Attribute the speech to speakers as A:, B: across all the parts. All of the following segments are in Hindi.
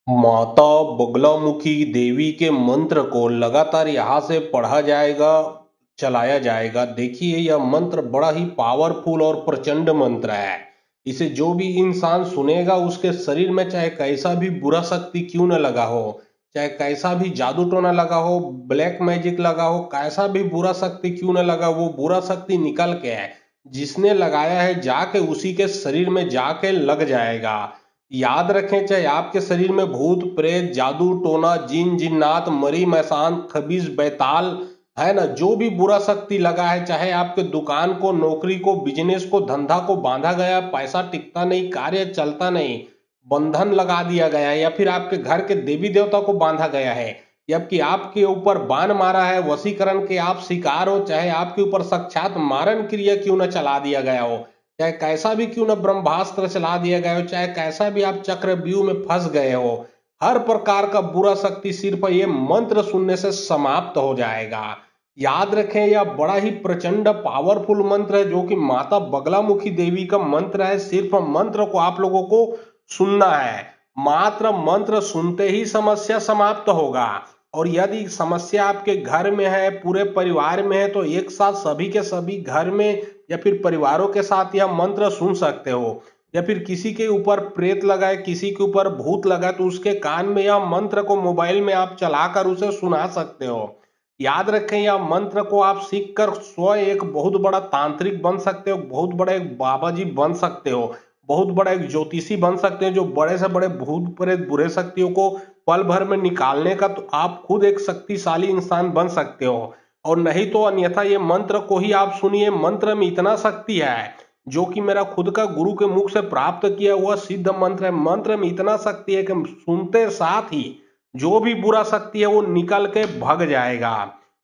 A: माता बगलामुखी देवी के मंत्र को लगातार यहाँ से पढ़ा जाएगा, चलाया जाएगा। देखिए यह मंत्र बड़ा ही पावरफुल और प्रचंड मंत्र है। इसे जो भी इंसान सुनेगा उसके शरीर में चाहे कैसा भी बुरा शक्ति क्यों न लगा हो, चाहे कैसा भी जादू टोना लगा हो, ब्लैक मैजिक लगा हो, कैसा भी बुरा शक्ति क्यों न लगा, वो बुरा शक्ति निकल के है जिसने लगाया है जाके उसी के शरीर में जाके लग जाएगा। याद रखें, चाहे आपके शरीर में भूत प्रेत जादू टोना जिन जिन्नात मरी मैसान खबीज बैताल है ना, जो भी बुरा शक्ति लगा है, चाहे आपके दुकान को नौकरी को बिजनेस को धंधा को बांधा गया, पैसा टिकता नहीं, कार्य चलता नहीं, बंधन लगा दिया गया है, या फिर आपके घर के देवी देवता को बांधा गया है, जबकि आपके ऊपर बाण मारा है, वशीकरण के आप शिकार हो, चाहे आपके ऊपर साक्षात मारण क्रिया क्यों न चला दिया गया हो, चाहे कैसा भी क्यों न ब्रह्मास्त्र चला दिया गया हो, चाहे कैसा भी आप चक्रव्यूह में फंस गए हो, हर प्रकार का बुरा शक्ति सिर्फ ये मंत्र सुनने से समाप्त हो जाएगा। याद रखें यह बड़ा ही प्रचंड पावरफुल मंत्र है जो कि माता बगलामुखी देवी का मंत्र है। सिर्फ मंत्र को आप लोगों को सुनना है, मात्र मंत्र सुनते ही समस्या समाप्त होगा। और यदि समस्या आपके घर में है, पूरे परिवार में है, तो एक साथ सभी के सभी घर में या फिर परिवारों के साथ यह मंत्र सुन सकते हो। या फिर किसी के ऊपर प्रेत लगाए, किसी के ऊपर भूत लगाए, तो उसके कान में यह मंत्र को मोबाइल में आप चलाकर उसे सुना सकते हो। याद रखें यह मंत्र को आप सीख कर स्वयं एक बहुत बड़ा तांत्रिक बन सकते हो, बहुत बड़ा एक बाबा जी बन सकते हो, बहुत बड़ा एक ज्योतिषी बन सकते हो, जो बड़े से बड़े भूत प्रेत बुरे शक्तियों को पल भर में निकालने का, तो आप खुद एक शक्तिशाली इंसान बन सकते हो। और नहीं तो अन्यथा ये मंत्र को ही आप सुनिए, मंत्र में इतना शक्ति है जो कि मेरा खुद का गुरु के मुख से प्राप्त किया हुआ सिद्ध मंत्र है। मंत्र में इतना शक्ति है कि सुनते साथ ही जो भी बुरा शक्ति है वो निकल के भग जाएगा।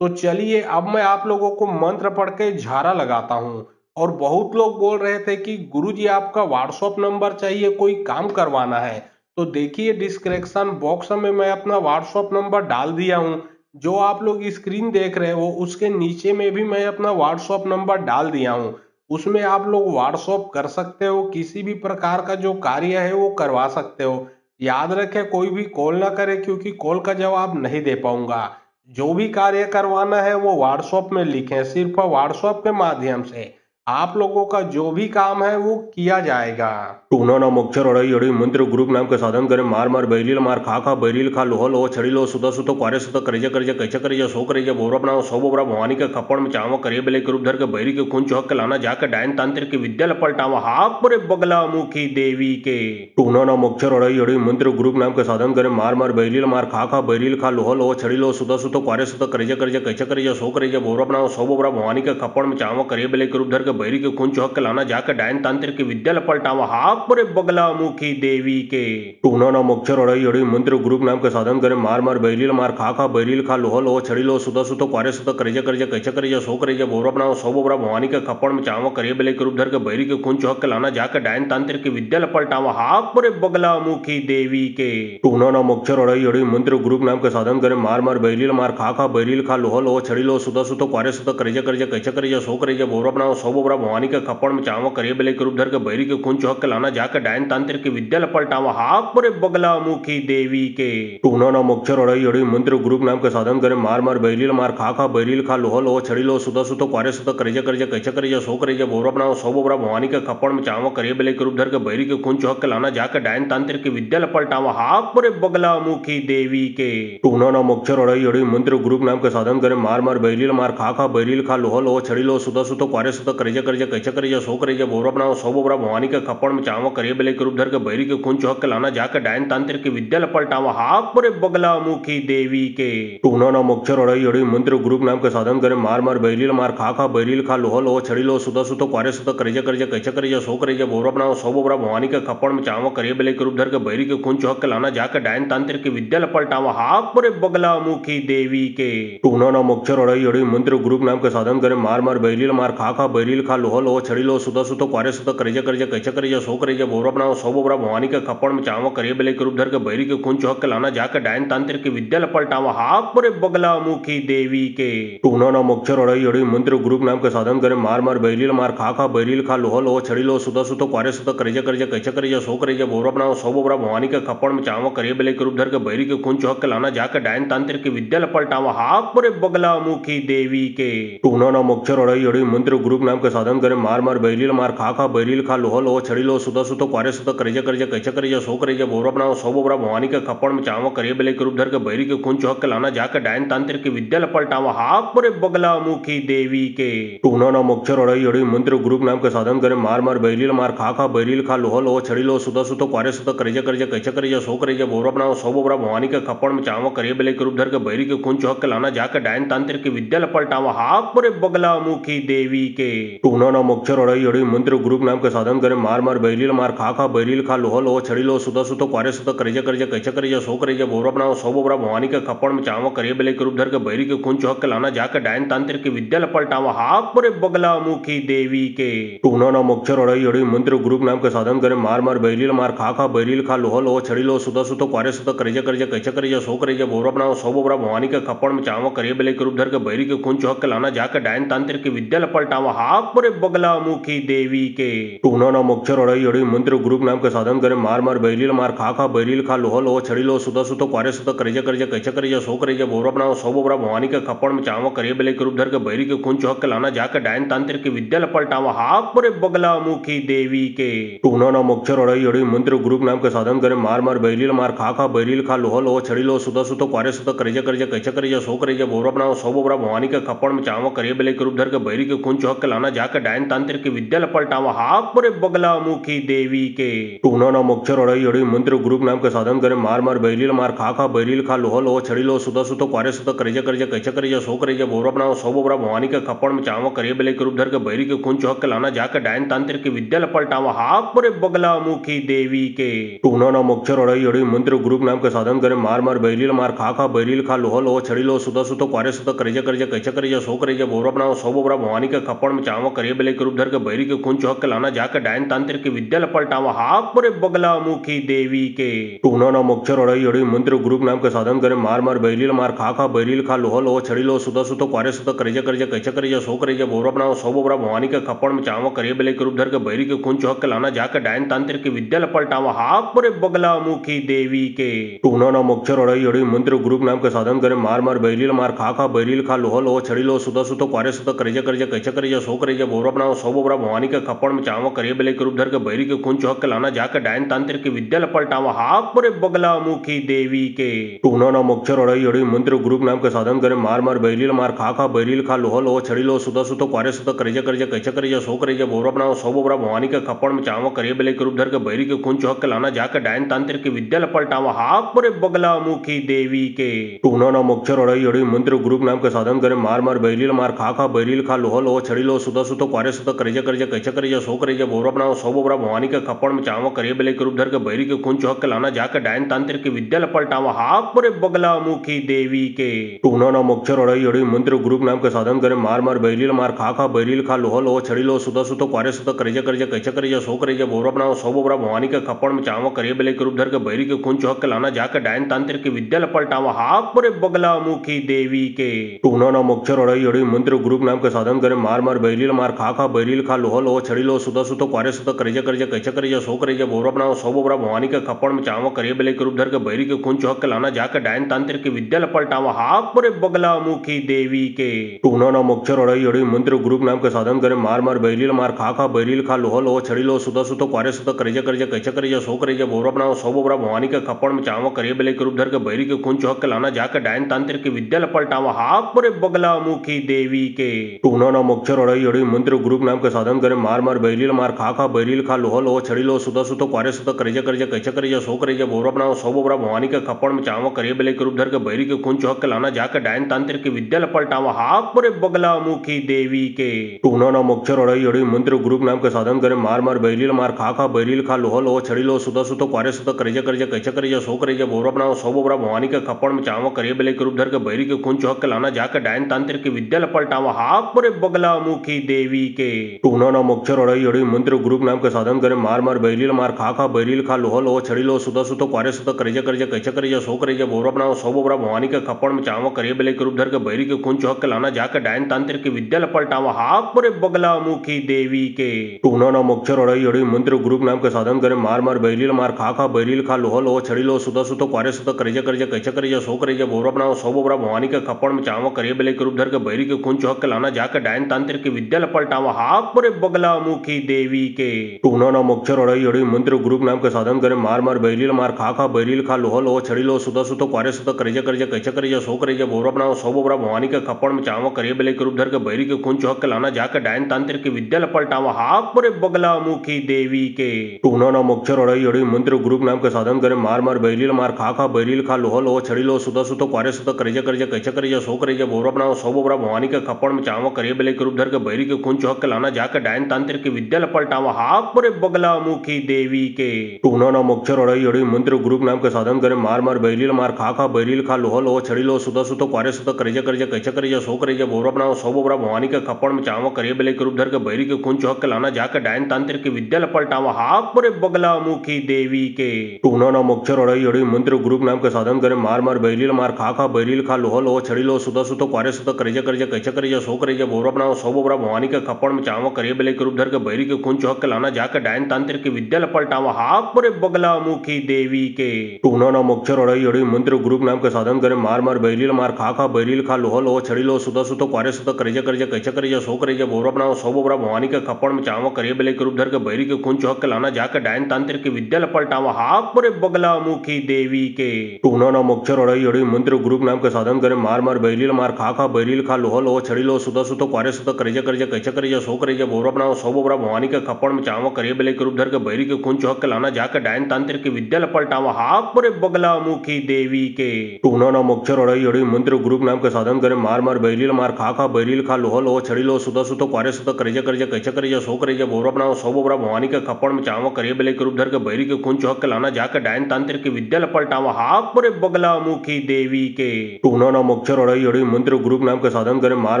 A: तो चलिए अब मैं आप लोगों को मंत्र पढ़ के झाड़ा लगाता हूँ। और बहुत लोग बोल रहे थे कि गुरुजी आपका व्हाट्सएप नंबर चाहिए, कोई काम करवाना है। तो देखिए डिस्क्रिप्शन बॉक्स में मैं अपना व्हाट्सएप नंबर डाल दिया हूँ। जो आप लोग स्क्रीन देख रहे हो उसके नीचे में भी मैं अपना व्हाट्सएप नंबर डाल दिया हूँ। उसमें आप लोग व्हाट्सएप कर सकते हो, किसी भी प्रकार का जो कार्य है वो करवा सकते हो। याद रखें कोई भी कॉल ना करे, क्योंकि कॉल का जवाब नहीं दे पाऊंगा। जो भी कार्य करवाना है वो व्हाट्सएप में लिखें, सिर्फ व्हाट्सएप के माध्यम से आप लोगों का जो भी काम है वो किया जाएगा। टूना नाम अक्षर अड़ई अड़ई मंत्र ग्रुप नाम के साधन करे मार मार बैलील मार खा बैलील खा लोह लोह छड़ी लो सुता सुतो क्वारे सुतो करेजा करेजा कैचा करेजा सो करेजा बोरा बनाओ सो बोबरा भवानी के खप्पड़ में चावा करिए बेले के रूप धर के बैरी के खून चौक के लाना जाके डायन तांत्रिक की विद्या लपलटावा हाक परे बगला मुखी देवी के। टूना नाम अक्षर अड़ई अड़ई मंत्र ग्रुप नाम के साधन करे मार मार बैलील मार खा बैलील खा लोह लोह छड़ी लो सुता सुतो क्वारे सुतो करेजा करेजा कैचा करेजा सो करेजा बोरा बनाओ सो बोबरा भवानी के खप्पड़ में चावा करिए बेले के रूप धर के बैरी के खून चौक के लाना जाके डायन तांत्रिक की विद्या लपलटावा हाक परे बगला मुखी देवी के। टूना नाम अक्षर अड़ई अड़ई मंत्र ग्रुप नाम के साधन करे मार मार बैलील मार खा बैलील खा लोह लोह छड़ी लो सुता सुतो क्वारे सुतो करेजा करेजा कैचा करेजा सो करेजा बोरा बनाओ सो बोबरा भवानी के खप्पड़ में चावा करिए बेले के रूप धर के बैरी के खून चौक के लाना जाके डायन तांत्रिक की विद्या लपलटावा हाक परे बगला मुखी देवी के। टूना नाम अक्षर अड़ई अड़ई मंत्र ग्रुप नाम के साधन करे मार मार बैलील मार खा बैलील खा लोह लोह छड़ी लो सुता सुतो क्वारे सुतो करेजा करेजा कैचा करेजा सो करेजा बोरा बनाओ सो बोबरा भवानी के खप्पड़ में चावा करिए बेले के रूप धर के बैरी के खून चौक के लाना जाके डायन तांत्रिक की विद्या लपलटावा हाक परे बगला मुखी देवी के। टूना नाम अक्षर अड़ई अड़ई मंत्र ग्रुप नाम के साधन करे मार मार बैलील मार खा बैलील खा लोह लोह छड़ी लो सुता सुतो क्वारे सुतो करेजा करेजा कैचा करेजा सो करेजा बोरा बनाओ सो बोबरा भवानी के खप्पड़ में चावा करिए बेले के रूप धर के बैरी के खून चौक के लाना जाके डायन तांत्रिक की विद्या लपलटावा हाक परे बगला मुखी देवी के। टूना नाम अक्षर अड़ई अड़ई मंत्र ग्रुप नाम के साधन करे मार मार बैलील मार खा बैलील खा लोह लोह छड़ी लो सुता सुतो क्वारे सुतो करेजा करेजा कैचा करेजा सो करेजा बोरा बनाओ सो बोबरा भवानी के खप्पड़ में चावा करिए बेले के रूप धर के बैरी के खून चौक के लाना जाके डायन तांत्रिक की विद्या लपलटावा हाक परे बगला मुखी देवी के। टूना नाम अक्षर अड़ई अड़ई मंत्र ग्रुप नाम के साधन करे मार मार बैलील मार खा बैलील खा लोह लोह छड़ी लो सुता सुतो क्वारे सुतो करेजा करेजा कैचा करेजा सो करेजा बोरा बनाओ सो बोबरा भवानी के खप्पड़ में चावा करिए बेले के रूप धर के बैरी के खून चौक के लाना जाके डायन तांत्रिक की विद्या लपलटावा हाक परे बगला मुखी देवी के। टूना नाम अक्षर अड़ई अड़ई मंत्र ग्रुप नाम के साधन करे मार मार बैलील मार खा बैलील खा लोहा लो छड़ी लो सुत सुत क्वारे सुत करेजा करेजा कैचा करेजा सो करेजा बोरा बनाओ सौ बोरा भवानी का खप्पड़ में चावा करे बेले के रूप धर के बैरी के कुंच हक के लाना जाकर डायन तांत्रिक के विद्या लपलटावा हाक परे बगला मुखी देवी के टूना ना मच्छर अड़ई अड़ी मंत्र ग्रुप नाम के साधन करे मार मार बैरील मार खा बैरील खा लोहा लो छड़ी लो सुत सुत क्वारे सुत करेजा करेजा कैचा करेजा सो करेजा बोरा बनाओ सौ बोरा भवानी का खप्पड़ में चावा करे बेले के रूप धर के बैरी के कुंच हक के लाना जाकर डायन तांत्रिक के विद्या लपलटावा हाक परे बगला मुखी देवी के टूना ना मच्छर अड़ई अड़ी मंत्र ग्रुप नाम के साधन करे मार मार बैरील मार खा बैरील खा लोहा लो छड़ी लो सुत सुत क्वारे सुत करेजा करेजा कैचा करेजा सो करेजा बोरा बनाओ सौ बोरा भवानी का खप्पड़ में चावा करे बेले के रूप धर के बैरी के कुंच हक के लाना जाकर डायन तांत्रिक की विद्या लपलटावा हाक परे बगला मुखी देवी के टूना ना मच्छर अड़ई अड़ी मंत्र ग्रुप नाम के साधन करे मार मार बैरील मार खा बैरील खा लोहा लो छड़ी लो सुत सुत क्वारे सुत करेजा करेजा कैचा करेजा सो करेजा बोरा बनाओ सौ बोरा भवानी का खप्पड़ में चावा करे बेले के रूप धर के बैरी के कुंच हक के लाना जाकर डायन तांत्रिक की विद्या लपलटावा हाक परे बगला मुखी देवी के टूना ना मच्छर अड़ई अड़ी मंत्र ग्रुप नाम के साधन करे मार मार बैरील मार खा बैरील खा लोहा लो छड़ी लो सुत सुत क्वारे सुत करेजा करेजा कैचा करेजा सो करेजा बोरा बनाओ सौ बोरा भवानी का खप्पड़ में चावा करे बेले के रूप धर के बैरी के कुंच हक के लाना जाकर डायन तांत्रिक की विद्या लपलटावा हाक परे बगला मुखी देवी के टूना ना मच्छर अड़ई अड़ी मंत्र ग्रुप नाम के साधन करे मार मार बैरील मार खा बैरील खा लोहा लो छड़ी लो सुत सुत क्वारे सुत करेजा करेजा कैचा करेजा सो करेजा बोरा बनाओ सौ बोरा भवानी का खप्पड़ में चावा करे बेले के रूप धर के बैरी के कुंच हक के लाना जाकर डायन तांत्रिक की विद्या लपलटावा हाक परे बगला मुखी देवी के टूना ना मच्छर अड़ई अड़ी मंत्र ग्रुप नाम के साधन करे मार मार बैरील मार खा बैरील खा लोहा लो छड़ी लो सुत सुत क्वारे सुत करेजा करेजा कैचा करेजा सो करेजा बोरा बनाओ सौ बोरा भवानी का खप्पड़ में चावा करे बेले के रूप धर के बैरी के कुंच हक के लाना जाकर डायन तांत्रिक की विद्या लपलटावा हाक परे बगला मुखी देवी के टूना ना मच्छर अड़ई अड़ी मंत्र ग्रुप नाम के साधन करे मार मार बैरील मार खा बैरील खा लोहा लो छड़ी लो सुत सुत क्वारे सुत करेजा करेजा कैचा करेजा सो करेजा बोरा बनाओ सौ बोरा भवानी का खप्पड़ में चावा करे बेले के रूप धर के बैरी के कुंच हक के लाना जाकर डायन तांत्रिक की विद्या लपलटावा हाक परे बगला मुखी देवी के टूना ना मच्छर अड़ई अड़ी मंत्र ग्रुप नाम के साधन करे मार मार बैरील मार खा बैरील खा लोहा लो छड़ी लो सुत सुत क्वारे सुत करेजा करेजा कैचा करेजा सो करेजा बोरा बनाओ सौ बोरा भवानी का खप्पड़ में चावा करे बेले के रूप धर के बैरी के कुंच हक के लाना जाकर डायन तांत्रिक की विद्या लपलटावा हाक परे बगला मुखी देवी के टूना ना मच्छर अड़ई अड़ी मंत्र ग्रुप नाम के साधन करे मार मार बैरील मार खा बैरील खा लोहा लो छड़ी लो सुत सुत क्वारे सुत करेजा करेजा कैचा करेजा सो करेजा बोरा बनाओ सौ बोरा भवानी का खप्पड़ में चावा करे बेले के रूप धर के बैरी के कुंच हक के लाना जाकर डायन तांत्रिक की विद्या लपलटावा हाक परे बगला मुखी देवी के टूना ना मच्छर अड़ई अड़ी मंत्र ग्रुप नाम के साधन करे मार मार बैरील मार खा बैरील खा लोहा लो छड़ी लो सुत सुत क्वारे सुत करेजा करेजा कैचा करेजा सो करेजा बोरा बनाओ सौ बोरा भवानी का खप्पड़ में चावा करे बेले के रूप धर के बैरी के कुंच हक के लाना जाकर डायन तांत्रिक की विद्या लपलटावा हाक परे बगला मुखी देवी के टूना ना मच्छर अड़ई अड़ी मंत्र ग्रुप नाम के साधन करे मार मार बैरील मार खा बैरील खा लोहा लो छड़ी लो सुत सुत क्वारे सुत करेजा करेजा कैचा करेजा सो करेजा बोरा बनाओ सौ बोरा भवानी का खप्पड़ में चावा करे बेले के रूप धर के बैरी के कुंच हक के लाना जाकर डायन तांत्रिक की विद्या लपलटावा हाक परे बगला मुखी देवी के टूना ना मच्छर अड़ई अड़ी मंत्र ग्रुप नाम के साधन करे मार मार बैरील मार खा बैरील खा लोहा लो छड़ी लो सुत सुत क्वारे सुत करेजा करेजा कैचा करेजा सो करेजा बोरा बनाओ सौ बोरा भवानी का खप्पड़ में चावा करे बेले के रूप धर के बैरी के कुंच हक के लाना जाकर डायन तांत्रिक की विद्या लपलटावा हाक परे बगला मुखी देवी के टूना ना मच्छर अड़ई अड़ी मंत्र ग्रुप नाम के साधन करे मार मार बैरील मार खा बैरील खा लोहा लो छड़ी लो सुत सुत क्वारे सुत करेजा करेजा कैचा करेजा सो करेजा बोरा बनाओ सौ बोरा भवानी का खप्पड़ में चावा करे बेले के रूप धर के बैरी के कुंच हक के लाना जाकर डायन तांत्रिक की विद्या लपलटावा हाक परे बगला मुखी देवी के टूना ना मच्छर अड़ई अड़ी मंत्र ग्रुप नाम के साधन करे मार मार बैरील मार खा बैरील खा लोहा लो छड़ी लो सुत सुत क्वारे सुत करेजा करेजा कैचा करेजा सो करेजा बोरा बनाओ सौ बोरा भवानी का खप्पड़ में चावा करे बेले के रूप धर के बैरी के कुंच हक के लाना जाकर डायन तांत्रिक की विद्या लपलटावा हाक परे बगला मुखी देवी के टूना ना मच्छर अड़ई अड़ी मंत्र ग्रुप नाम के साधन करे मार मार बैरील मार खा बैरील खा लोहा लो छड़ी लो सुत सुत क्वारे सुत करेजा करेजा कैचा करेजा सो करेजा बोरा बनाओ सौ बोरा भवानी का खप्पड़ में चावा करे बेले के रूप धर के बैरी के कुंच हक के लाना जाकर डायन तांत्रिक की विद्या लपलटावा हाक परे बगला मुखी देवी के टूना ना मच्छर अड़ई अड़ी मंत्र ग्रुप नाम के साधन करे मार मार बैरील मार खा बैरील खा लोहा लो छड़ी लो सुत सुत क्वारे सुत करेजा करेजा कैचा करेजा सो करेजा बोरा बनाओ सौ बोरा भवानी का खप्पड़ में चावा करे बेले के रूप धर के बैरी के कुंच हक के लाना जाकर डायन तांत्रिक की विद्या लपलटावा हाक परे बगला मुखी देवी के टूना ना मच्छर अड़ई अड़ी मंत्र ग्रुप नाम के साधन करे मार मार बैरील मार खा बैरील खा लोहा लो छड़ी लो सुत सुत क्वारे सुत करेजा करेजा कैचा करेजा सो करेजा बोरा बनाओ सौ बोरा भवानी का खप्पड़ में चावा करे बेले के रूप धर के बैरी के कुंच हक के लाना जाकर डायन तांत्रिक की विद्या लपलटावा हाक परे बगला मुखी देवी के टूना ना मच्छर अड़ई अड़ी मंत्र ग्रुप नाम के साधन करे मार मार बैरील मार खा बैरील खा लोहा लो छड़ी लो सुत सुत क्वारे सुत करेजा करेजा कैचा करेजा सो करेजा बोरा बनाओ सौ बोरा भवानी का खप्पड़ में चावा करे बेले के रूप धर के बैरी के कुंच हक के लाना जाकर डायन तांत्रिक की विद्या लपलटावा हाक परे बगला मुखी देवी के टूना नाम अक्षर अड़ई अड़ी मंत्र ग्रुप नाम के साधन करे मार मार बैलील मार खा खा बैलील खा लोह लोह छड़ी लो सुत सुत क्वारे सुत करजे करजे कैसे करजे सो करजे बोरा अपना सौ बोरा भवानी के खप्पड़ में चावा करे बेले के रूप धर के बैरी के कुंच हक के लाना जाकर डायन तांत्रिक की विद्या लपलटावा हाक पुरे बगला मुखी देवी के टूना नाम अक्षर अड़ई अड़ी मंत्र ग्रुप नाम के साधन करे मार मार बैलील मार खा खा बैलील खा लोह लोह छड़ी लो सुत सुत क्वारे सुत करजे करजे कैसे करजे सो करजे बोरा अपना सौ बोरा भवानी के खप्पड़ में चावा करे बेले के रूप धर के बैरी के कुंच हक के लाना जाकर डायन तांत्रिक की विद्या लपलटावा हाक पुरे बगला मुखी देवी के टूना नाम अक्षर अड़ई अड़ी मंत्र ग्रुप नाम के साधन करे मार मार बैलील मार खा खा बैलील खा लोह लोह छड़ी लो सुत सुत क्वारे सुत करजे करजे कैसे करजे सो करजे बोरा अपना सौ बोरा भवानी के खप्पड़ में चावा करे बेले के रूप धर के बैरी के कुंच हक के लाना जाकर डायन तांत्रिक की विद्या लपलटावा हाक पुरे बगला मुखी देवी के टूना नाम अक्षर अड़ई अड़ी मंत्र ग्रुप नाम के साधन करे मार मार बैलील मार खा खा बैलील खा लोह लोह छड़ी लो सुत सुत क्वारे सुत करजे करजे कैसे करजे सो करजे बोरा अपना सौ बोरा भवानी के खप्पड़ में चावा करे बेले के रूप धर के बैरी के कुंच हक के लाना जाकर डायन तांत्रिक की विद्या लपलटावा हाक पुरे बगला मुखी देवी के टूना नाम अक्षर अड़ई अड़ी मंत्र ग्रुप नाम के साधन करे मार मार बैलील मार खा खा बैलील खा लोह लोह छड़ी लो सुत सुत क्वारे सुत करजे करजे कैसे करजे सो करजे बोरा अपना सौ बोरा भवानी के खप्पड़ में चावा करे बेले के रूप धर के बैरी के कुंच हक के लाना जाकर डायन तांत्रिक की विद्या लपलटावा हाक पुरे बगला मुखी देवी के टूना नाम अक्षर अड़ई अड़ी मंत्र ग्रुप नाम के साधन करे मार मार बैलील मार खा खा बैलील खा लोह लोह छड़ी लो सुत सुत क्वारे सुत करजे करजे कैसे करजे सो करजे बोरा अपना सौ बोरा भवानी के खप्पड़ में चावा करे बेले के रूप धर के बैरी के कुंच हक के लाना जाकर डायन तांत्रिक की विद्या लपलटावा हाक पुरे बगला मुखी देवी के टूना नाम अक्षर अड़ई अड़ी मंत्र ग्रुप नाम के साधन करे मार मार बैलील मार खा खा बैलील खा लोह लोह छड़ी लो सुत सुत क्वारे सुत करजे करजे कैसे करजे सो करजे बोरा अपना सौ बोरा भवानी के खप्पड़ में चावा करे बेले के रूप धर के बैरी के कुंच हक के लाना जाकर डायन तांत्रिक की विद्या लपलटावा हाक पुरे बगला मुखी देवी के टूना नाम अक्षर अड़ई अड़ी मंत्र ग्रुप नाम के साधन करे मार मार बैलील मार खा खा बैलील खा लोह लोह छड़ी लो सुत सुत क्वारे सुत करजे करजे कैसे करजे सो करजे बोरा अपना सौ बोरा भवानी के खप्पड़ में चावा करे बेले के रूप धर के बैरी के कुंच हक के लाना जाकर डायन तांत्रिक की विद्या लपलटावा हाक पुरे बगला मुखी देवी के टूना नाम अक्षर अड़ई अड़ी मंत्र ग्रुप नाम के साधन करे मार मार बैलील मार खा खा बैलील खा लोह लोह छड़ी लो सुत सुत क्वारे सुत करजे करजे कैसे करजे सो करजे बोरा अपना सौ बोरा भवानी के खप्पड़ में चावा करे बेले के रूप धर के बैरी के कुंच हक के लाना जाकर डायन तांत्रिक की विद्या लपलटावा हाक पुरे बगला मुखी देवी के टूना नाम अक्षर अड़ई अड़ी मंत्र ग्रुप नाम के साधन करे मार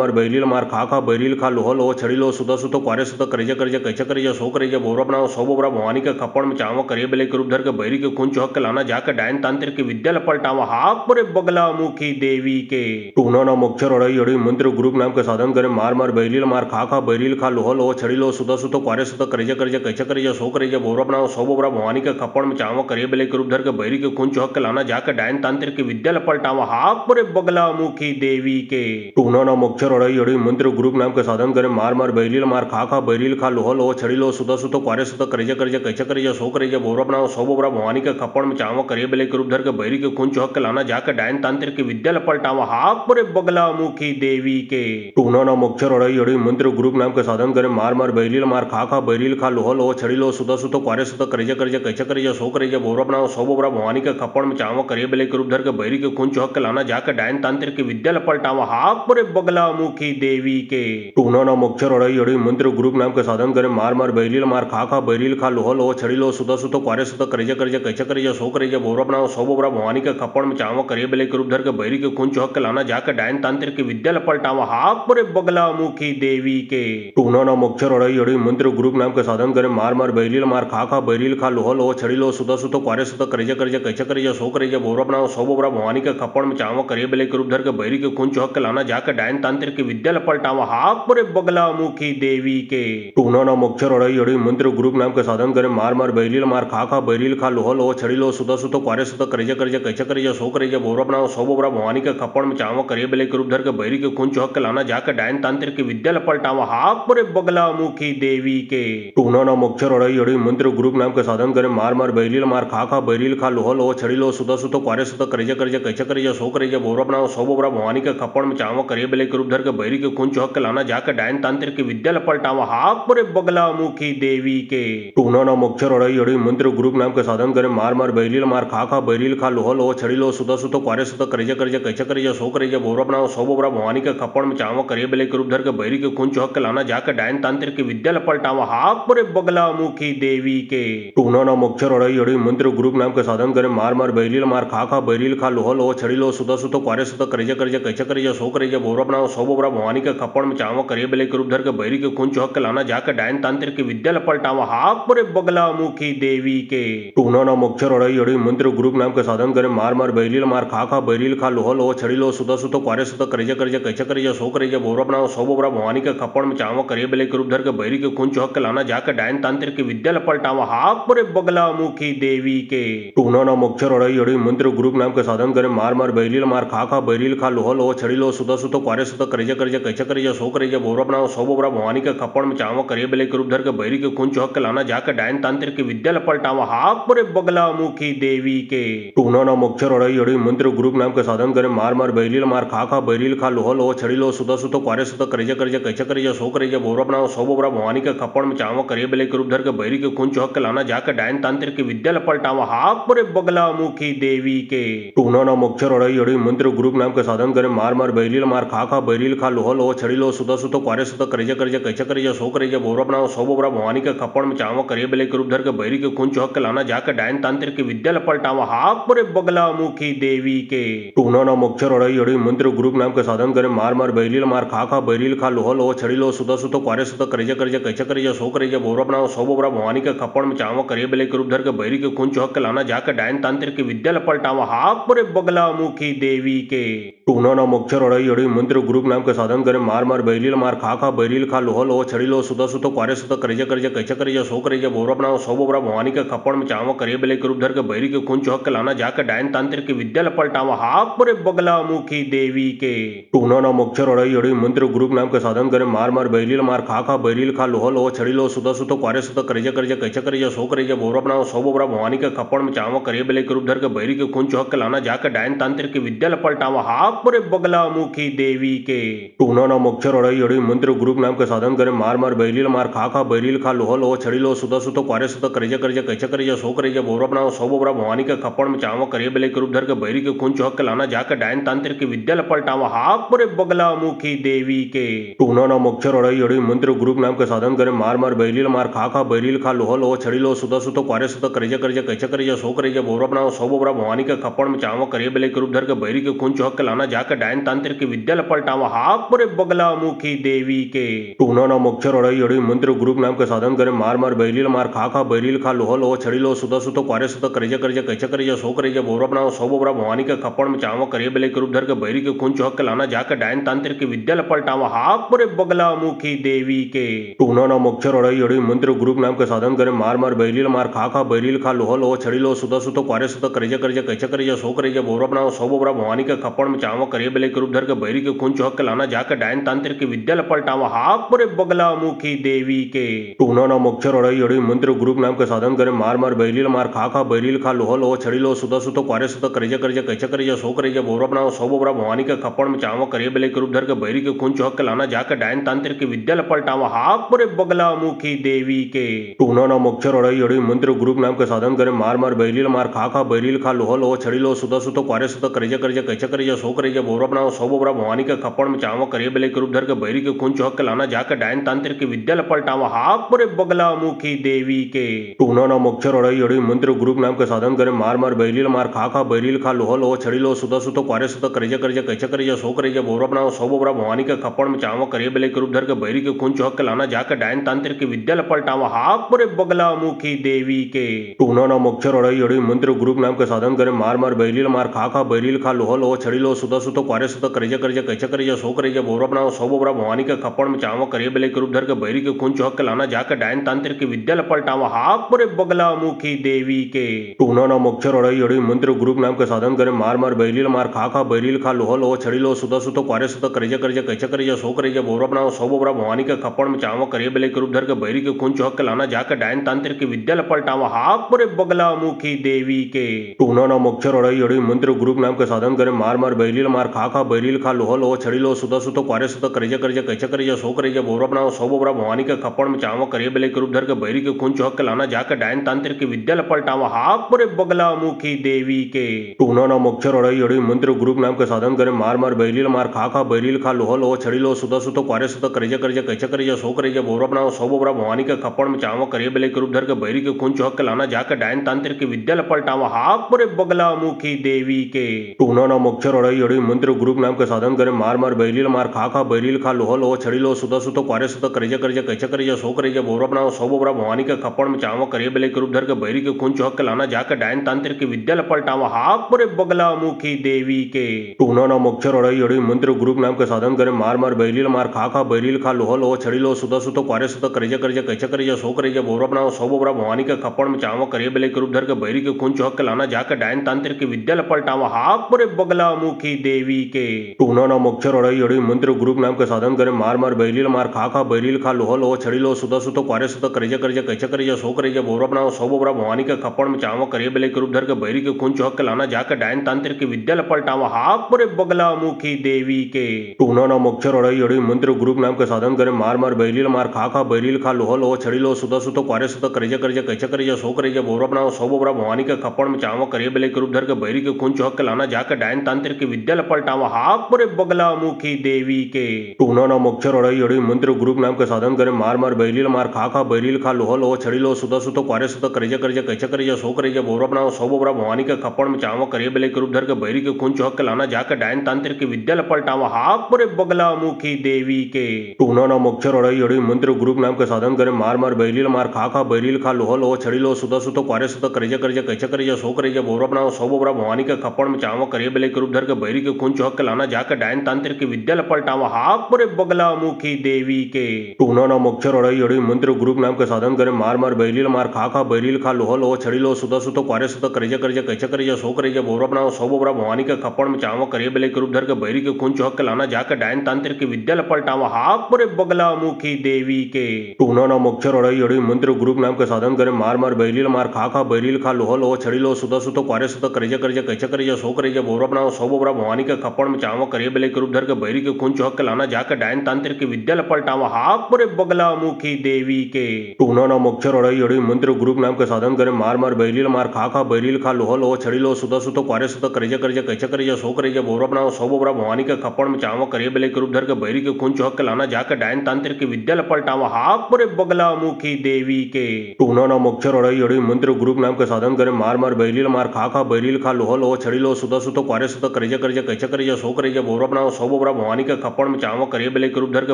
A: मार बैलील मार खा खा बैलील खा लोह लोह छड़ी लो सुत सुत क्वारे सुत करजे करजे कैसे करजे सो करजे बोरा अपना सौ बोरा भवानी के खप्पड़ में चावा करे बेले के रूप धर के बैरी के कुंच हक के लाना जाकर डायन तांत्रिक की विद्या लपलटावा हाक पुरे बगला मुखी देवी के टूना नाम अक्षर अड़ई अड़ी मंत्र ग्रुप नाम के साधन करे मार मार बैलील मार खा खा बैलील खा लोह लोह छड़ी लो सुत सुत क्वारे सुत करजे करजे कैसे करजे सो करजे बोरा अपना सौ बोरा भवानी के खप्पड़ में चावा करे बेले के रूप धर के बैरी के कुंच हक के लाना जाकर डायन तांत्रिक की विद्या लपलटावा हाक पुरे बगला मुखी देवी के टूना नाम अक्षर अड़ई अड़ी मंत्र ग्रुप नाम के साधन करे मार मार बैलील मार खा खा बैलील खा लोह लोह छड़ी लो सुत सुत क्वारे सुत करजे करजे कैसे करजे सो करजे बोरा अपना सौ बोरा भवानी के खप्पड़ में चावा करे बेले के रूप धर के बैरी के कुंच हक के लाना जाकर डायन तांत्रिक की विद्या लपलटावा हाक पुरे बगला मुखी देवी के टूना नाम अक्षर अड़ई अड़ी मंत्र ग्रुप नाम के साधन करे मार मार बैलील मार खा खा बैलील खा लोह लोह छड़ी लो सुत सुत क्वारे सुत करजे करजे कैसे करजे सो करजे बोरा अपना सौ बोरा भवानी के खप्पड़ में चावा करे बेले के रूप धर के बैरी के कुंच हक के लाना जाकर डायन तांत्रिक की विद्या लपलटावा हाक पुरे बगला मुखी देवी के टूना नाम अक्षर अड़ई अड़ी मंत्र ग्रुप नाम के साधन करे मार मार बैलील मार खा खा बैलील खा लोह लोह छड़ी लो सुत सुत क्वारे सुत करजे करजे कैसे करजे सो करजे बोरा अपना सौ बोरा भवानी के खप्पड़ में चावा करे बेले के रूप धर के बैरी के कुंच हक के लाना जाकर डायन तांत्रिक की विद्या लपलटावा हाक पुरे बगला मुखी देवी के टूना नाम अक्षर अड़ई अड़ी मंत्र ग्रुप नाम के साधन करे मार मार बैलील मार खा खा बैलील खा लोह लोह छड़ी लो सुत सुत क्वारे सुत करजे करजे कैसे करजे सो करजे बोरा अपना सौ बोरा भवानी के खप्पड़ में चावा करे बेले के रूप धर के बैरी के कुंच हक के लाना जाकर डायन तांत्रिक की विद्या लपलटावा हाक पुरे बगला मुखी देवी के टूना नाम अक्षर अड़ई अड़ी मंत्र ग्रुप नाम के साधन करे मार मार बैलील मार खा खा बैलील खा लोह लोह छड़ी लो सुत सुत क्वारे सुत करजे करजे कैसे करजे सो करजे बोरा अपना सौ बोरा भवानी के खप्पड़ में चावा करे बेले के रूप धर के बैरी के कुंच हक के लाना जाकर डायन तांत्रिक की विद्या लपलटावा हाक पुरे बगला मुखी देवी के टूना नाम अक्षर अड़ई अड़ी मंत्र ग्रुप नाम के साधन करे मार मार बैलील मार खा खा बैलील खा लोह लोह छड़ी लो सुत सुत क्वारे सुत करजे करजे कैसे करजे सो करजे बोरा अपना सौ बोरा भवानी के खप्पड़ में चावा करे बेले के रूप धर के बैरी के कुंच हक के लाना जाकर डायन तांत्रिक की विद्या लपलटावा हाक पुरे बगला मुखी देवी के टूना नाम अक्षर अड़ई अड़ी मंत्र ग्रुप नाम के साधन करे मार मार बैलील मार खा खा बैलील खा लोह लोह छड़ी लो सुत सुत क्वारे सुत करजे करजे कैसे करजे सो करजे बोरा अपना सौ बोरा भवानी के खप्पड़ में चावा करे बेले के रूप धर के बैरी के कुंच हक के लाना जाकर डायन तांत्रिक की विद्या लपलटावा हाक पुरे बगला मुखी देवी के टूना नाम अक्षर अड़ई अड़ी मंत्र ग्रुप नाम के साधन करे मार मार बैलील मार खा खा बैलील खा लोह लोह छड़ी लो सुत सुत क्वारे सुत करजे करजे कैसे करजे सो करजे बोरा अपना सौ बोरा भवानी के खप्पड़ में चावा करे बेले के रूप धर के बैरी के खून चौहक के लाना जाके डायन तांत्रिक की विद्या पलटावा हाक परे बगला मुखी देवी के टूना ना मच्छर अड़ई अड़ी मंत्र ग्रुप नाम के साधन करे मार मार बैरील मार खा बैरील खा लोह लोह छड़ी लो सुता सुतो क्वारे सुतो करेजा करेजा कैचा करेजा सो करेजा बोरा बनाओ सौ बोरा भवानी के खप्पड़ में चावा करे बेले के रूप धर के बैरी के खून चौहक के लाना जाके डायन तांत्रिक की विद्या पलटावा हाक परे बगला मुखी देवी के टूना ना मच्छर अड़ई अड़ी मंत्र ग्रुप नाम के साधन करे मार मार बैरील मार खा बैरील खा लोह लोह छड़ी लो सुता सुतो क्वारे सुतो करेजा करेजा कैचा करेजा सो करेजा बोरा बनाओ सौ बोरा भवानी के खप्पड़ में चावा करे बेले के रूप धर के बैरी के खून चौहक के लाना जाके डायन तांत्रिक की विद्या पलटावा हाक परे बगला मुखी देवी के टूना ना मच्छर अड़ई अड़ी मंत्र ग्रुप नाम के साधन करे मार मार बैरील मार खा बैरील खा लोह लोह छड़ी लो सुता सुतो क्वारे सुतो करेजा करेजा कैचा करेजा सो करेजा बोरा बनाओ सौ बोरा भवानी के खप्पड़ में चावा करे बेले के रूप धर के बैरी के खून चौहक के लाना जाके डायन तांत्रिक की विद्या पलटावा हाक परे बगला मुखी देवी के टूना ना मच्छर अड़ई अड़ी मंत्र ग्रुप नाम के साधन करे मार मार बैरील मार खा बैरील खा लोह लोह छड़ी लो सुता सुतो क्वारे सुतो करेजा करेजा कैचा करेजा सो करेजा बोरा बनाओ सौ बोरा भवानी के खप्पड़ में चावा करे बेले के रूप धर के बैरी के खून चौहक के लाना जाके डायन तांत्रिक की विद्या पलटावा हाक परे बगला मुखी देवी के टूना ना मच्छर अड़ई अड़ी मंत्र ग्रुप नाम के साधन करे मार मार बैरील मार खा बैरील खा लोह लोह छड़ी लो सुता सुतो क्वारे सुतो करेजा करेजा कैचा करेजा सो करेजा बोरा बनाओ सौ बोरा भवानी के खप्पड़ में चावा करे बेले के रूप धर के बैरी के खून चौहक के लाना जाके डायन तांत्रिक की विद्या पलटावा हाक परे बगला मुखी देवी के टूना ना मच्छर अड़ई अड़ी मंत्र ग्रुप नाम के साधन करे मार मार बैरील मार खा बैरील खा लोह लोह छड़ी लो सुता सुतो क्वारे सुतो करेजा करेजा कैचा करेजा सो करेजा बोरा बनाओ सौ बोरा भवानी के खप्पड़ में चावा करे बेले के रूप धर के बैरी के खून चौहक के लाना जाके डायन तांत्रिक की विद्या पलटावा हाक परे बगला मुखी देवी के टूना ना मच्छर अड़ई अड़ी मंत्र ग्रुप नाम के साधन करे मार मार बैरील मार खा बैरील खा लोह लोह छड़ी लो सुता सुतो क्वारे सुतो करेजा करेजा कैचा करेजा सो करेजा बोरा बनाओ सौ बोरा भवानी के खप्पड़ में चावा करे बेले के रूप धर के बैरी के खून चौहक के लाना जाके डायन तांत्रिक की विद्या पलटावा हाक परे बगला मुखी देवी के टूना ना मच्छर अड़ई अड़ी मंत्र ग्रुप नाम के साधन करे मार मार बैरील मार खा बैरील खा लोह लोह छड़ी लो सुता सुतो क्वारे सुतो करेजा करेजा कैचा करेजा सो करेजा बोरा बनाओ सौ बोरा भवानी के खप्पड़ में चावा करे बेले के रूप धर के बैरी के खून चौहक के लाना जाके डायन तांत्रिक की विद्या पलटावा हाक परे बगला मुखी देवी के टूना ना मच्छर अड़ई अड़ी मंत्र ग्रुप नाम के साधन करे मार मार बैरील मार खा बैरील खा लोह लोह छड़ी लो सुता सुतो क्वारे सुतो करेजा करेजा कैचा करेजा सो करेजा बोरा बनाओ सौ बोरा भवानी के खप्पड़ में चावा करे बेले के रूप धर के बैरी के खून चौहक के लाना जाके डायन तांत्रिक की विद्या पलटावा हाक परे बगला मुखी देवी के टूना ना मच्छर अड़ई अड़ी मंत्र ग्रुप नाम के साधन करे मार मार बैरील मार खा बैरील खा लोह लोह छड़ी लो सुता सुतो क्वारे सुतो करेजा करेजा कैचा करेजा सो करेजा बोरा बनाओ सौ बोरा भवानी के खप्पड़ में चावा करे बेले के रूप धर के बैरी के खून चौहक के लाना जाके डायन तांत्रिक की विद्या पलटावा हाक परे बगला मुखी देवी के टूना ना मच्छर अड़ई अड़ी मंत्र ग्रुप नाम के साधन करे मार मार बैरील मार खा बैरील खा लोह लोह छड़ी लो सुता सुतो क्वारे सुतो करेजा करेजा कैचा करेजा सो करेजा बोरा बनाओ सौ बोरा भवानी के खप्पड़ में चावा करे बेले के रूप धर के बैरी के खून चौहक के लाना जाके डायन तांत्रिक की विद्या पलटावा हाक परे बगला मुखी देवी के टूना ना मच्छर अड़ई अड़ी मंत्र ग्रुप नाम के साधन करे मार मार बैरील मार खा बैरील खा लोह लोह छड़ी लो सुता सुतो क्वारे सुतो करेजा करेजा कैचा करेजा सो करेजा बोरा बनाओ सौ बोरा भवानी के खप्पड़ में चावा करे बेले के रूप धर के बैरी के खून चौहक के लाना जाके डायन तांत्रिक की विद्या पलटावा हाक परे बगला मुखी देवी के टूना ना मच्छर अड़ई अड़ी मंत्र ग्रुप नाम के साधन करे मार मार बैरील मार खा बैरील खा लोह लोह छड़ी लो सुता सुतो क्वारे सुतो करेजा करेजा कैचा करेजा सो करेजा बोरा बनाओ सौ बोरा भवानी के खप्पड़ में चावा करे बेले के रूप धर के बैरी के खून चौहक के लाना जाके डायन तांत्रिक की विद्या पलटावा हाक परे बगला मुखी देवी के टूना ना मच्छर अड़ई अड़ी मंत्र ग्रुप नाम के साधन करे मार मार बैरील मार खा बैरील खा लोह लोह छड़ी लो सुता सुतो क्वारे सुतो करेजा करेजा कैचा करेजा सो करेजा बोरा बनाओ सौ बोरा भवानी के खप्पड़ में चावा करे बेले के रूप धर के बैरी के खून चौहक के लाना जाके डायन तांत्रिक की विद्या पलटावा हाक परे बगला मुखी देवी के टूना ना मच्छर अड़ई अड़ी मंत्र ग्रुप नाम के साधन करे मार मार बैरील मार खा बैरील खा लोह लोह छड़ी लो सुता सुतो क्वारे सुतो करेजा करेजा कैचा करेजा सो करेजा बोरा बनाओ सौ बोरा भवानी के खप्पड़ में चावा करे बेले के रूप धर के बैरी के खून चौहक के लाना जाके डायन तांत्रिक की विद्या पलटावा हाक परे बगला मुखी देवी के टूना ना मच्छर अड़ई अड़ी मंत्र ग्रुप नाम के साधन करे मार मार बैरील मार खा बैरील खा लोह लोह छड़ी लो सुता सुतो क्वारे सुतो करेजा करेजा कैचा करेजा सो करेजा बोरा बनाओ सौ बोरा भवानी के खप्पड़ में चावा करे बेले के रूप धर के बैरी के खून चौहक के लाना जाके डायन तांत्रिक की विद्या पलटावा हाक परे बगला मुखी देवी के टूना ना मच्छर अड़ई अड़ी मंत्र ग्रुप नाम के साधन करे मार मार बैरील मार खा बैरील खा लोह लोह छड़ी लो सुता सुतो क्वारे सुतो करेजा करेजा कैचा करेजा सो करेजा बोरा बनाओ सौ बोरा भवानी के खप्पड़ में चावा करे बेले के रूप धर के बैरी के खून चौहक के लाना जाके डायन तांत्रिक की विद्या पलटावा हाक परे बगला मुखी देवी के टूना ना मच्छर अड़ई अड़ी मंत्र ग्रुप नाम के साधन करे मार मार बैरील मार खा बैरील खा लोह लोह छड़ी लो सुता सुतो क्वारे सुतो करेजा करेजा कैचा करेजा सो करेजा बोरा बनाओ सौ बोरा भवानी के खप्पड़ में चावा करे बेले के रूप धर के बैरी के खून चौहक के लाना जाके डायन तांत्रिक की विद्या पलटावा हाक परे बगला मुखी देवी के टूना ना मच्छर अड़ई अड़ी मंत्र ग्रुप नाम के साधन करे मार मार बैरील मार खा बैरील खा लोह लो छड़ी लो सुत सुत क्वारे सुत करेजा करेजा कैचा करेजा सो करेजा बोरा बनाओ सो बोबरा भवानी के खप्पड़ में चावा करे बेले के रूप धर के बैरी के खून चौक के लाना जाकर डायन तांत्रिक के विद्या लपलटावा हाक परे बगला मुखी देवी के टूना ना मक्षर अड़ई अड़ई मंत्र ग्रुप नाम के साधन करे मार मार बैरील मार खा बैरील खा लोह लोह छड़ी लो सुत सुत क्वारे सुत करेजा करेजा कैचा करेजा सो करेजा बोरा बनाओ सो बोबरा भवानी के खप्पड़ में चावा करे बेले के रूप धर के बैरी के खून चौक के लाना जाकर डायन तांत्रिक के विद्या लपलटावा हाक परे बगला मुखी देवी के टूना ना मक्षर अड़ई अड़ई मंत्र ग्रुप नाम के साधन करे मार मार बैरील मार खा बैरील खा लोह लोह छड़ी लो सुत सुत क्वारे सुत करेजा करेजा कैचा करेजा सो करेजा बोरा बनाओ सो बोबरा भवानी के खप्पड़ में चावा करे बेले के रूप धर के बैरी के खून चौक के लाना जाकर डायन तांत्रिक के विद्या लपलटावा हाक परे बगला मुखी देवी के टूना ना मक्षर अड़ई अड़ई मंत्र ग्रुप नाम के साधन करे मार मार बैरील मार खा बैरील खा लोह लोह छड़ी लो सुत सुत क्वारे सुत करेजा करेजा कैचा करेजा सो करेजा बोरा बनाओ सो बोबरा भवानी के खप्पड़ में चावा करे बेले के रूप धर के बैरी के खून चौक के लाना जाकर डायन तांत्रिक के विद्या लपलटावा हाक परे बगला मुखी देवी के टूना ना मक्षर अड़ई अड़ई मंत्र ग्रुप नाम के साधन करे मार मार बैरील मार खा बैरील खा लोह लोह छड़ी लो सुत सुत क्वारे सुत करेजा करेजा कैचा करेजा सो करेजा बोरा बनाओ सो बोबरा भवानी के खप्पड़ में चावा करे बेले के रूप धर के बैरी के खून चौक के लाना जाकर डायन तांत्रिक के विद्या लपलटावा हाक परे बगला मुखी देवी के टूना ना मक्षर अड़ई अड़ई मंत्र ग्रुप नाम के साधन करे मार मार बैरील मार खा बैरील खा लोह लोह छड़ी लो सुत सुत क्वारे सुत करेजा करेजा कैचा करेजा सो करेजा बोरा बनाओ सो बोबरा भवानी के खप्पड़ में चावा करे बेले के रूप धर के बैरी के खून चौक के लाना जाकर डायन तांत्रिक के विद्या लपलटावा हाक परे बगला मुखी देवी के टूना ना मक्षर अड़ई अड़ई मंत्र ग्रुप नाम के साधन करे मार मार बैरील मार खा बैरील खा लोह लोह छड़ी लो सुत सुत क्वारे सुत करेजा करेजा कैचा करेजा सो करेजा बोरा बनाओ सो बोबरा भवानी के खप्पड़ में चावा करे बेले के रूप धर के बैरी के खून चौक के लाना जाकर डायन तांत्रिक के विद्या लपलटावा हाक परे बगला मुखी देवी के टूना ना मक्षर अड़ई अड़ई मंत्र ग्रुप नाम के साधन करे मार मार बैरील मार खा बैरील खा लोह लोह छड़ी लो सुत सुत क्वारे सुत करेजा करेजा कैचा करेजा सो करेजा बोरा बनाओ सो बोबरा भवानी के खप्पड़ में चावा करे बेले के रूप धर के बैरी के खून चौक के लाना जाकर डायन तांत्रिक के विद्या लपलटावा हाक परे बगला मुखी देवी के टूना ना मक्षर अड़ई अड़ई मंत्र ग्रुप नाम के साधन करे मार मार बैरील मार खा बैरील खा लोह लोह छड़ी लो सुत सुत क्वारे सुत करेजा करेजा कैचा करेजा सो करेजा बोरा बनाओ सो बोबरा भवानी के खप्पड़ में चावा करे बेले के रूप धर के बैरी के खून चौक के लाना जाकर डायन तांत्रिक के विद्या लपलटावा हाक परे बगला मुखी देवी के टूना ना मक्षर अड़ई अड़ई मंत्र ग्रुप नाम के साधन करे मार मार बैरील मार खा बैरील खा लोह लोह छड़ी लो सुत सुत क्वारे सुत करेजा करेजा कैचा करेजा सो करेजा बोरा बनाओ सो बोबरा भवानी के खप्पड़ में चावा करे बेले के रूप धर के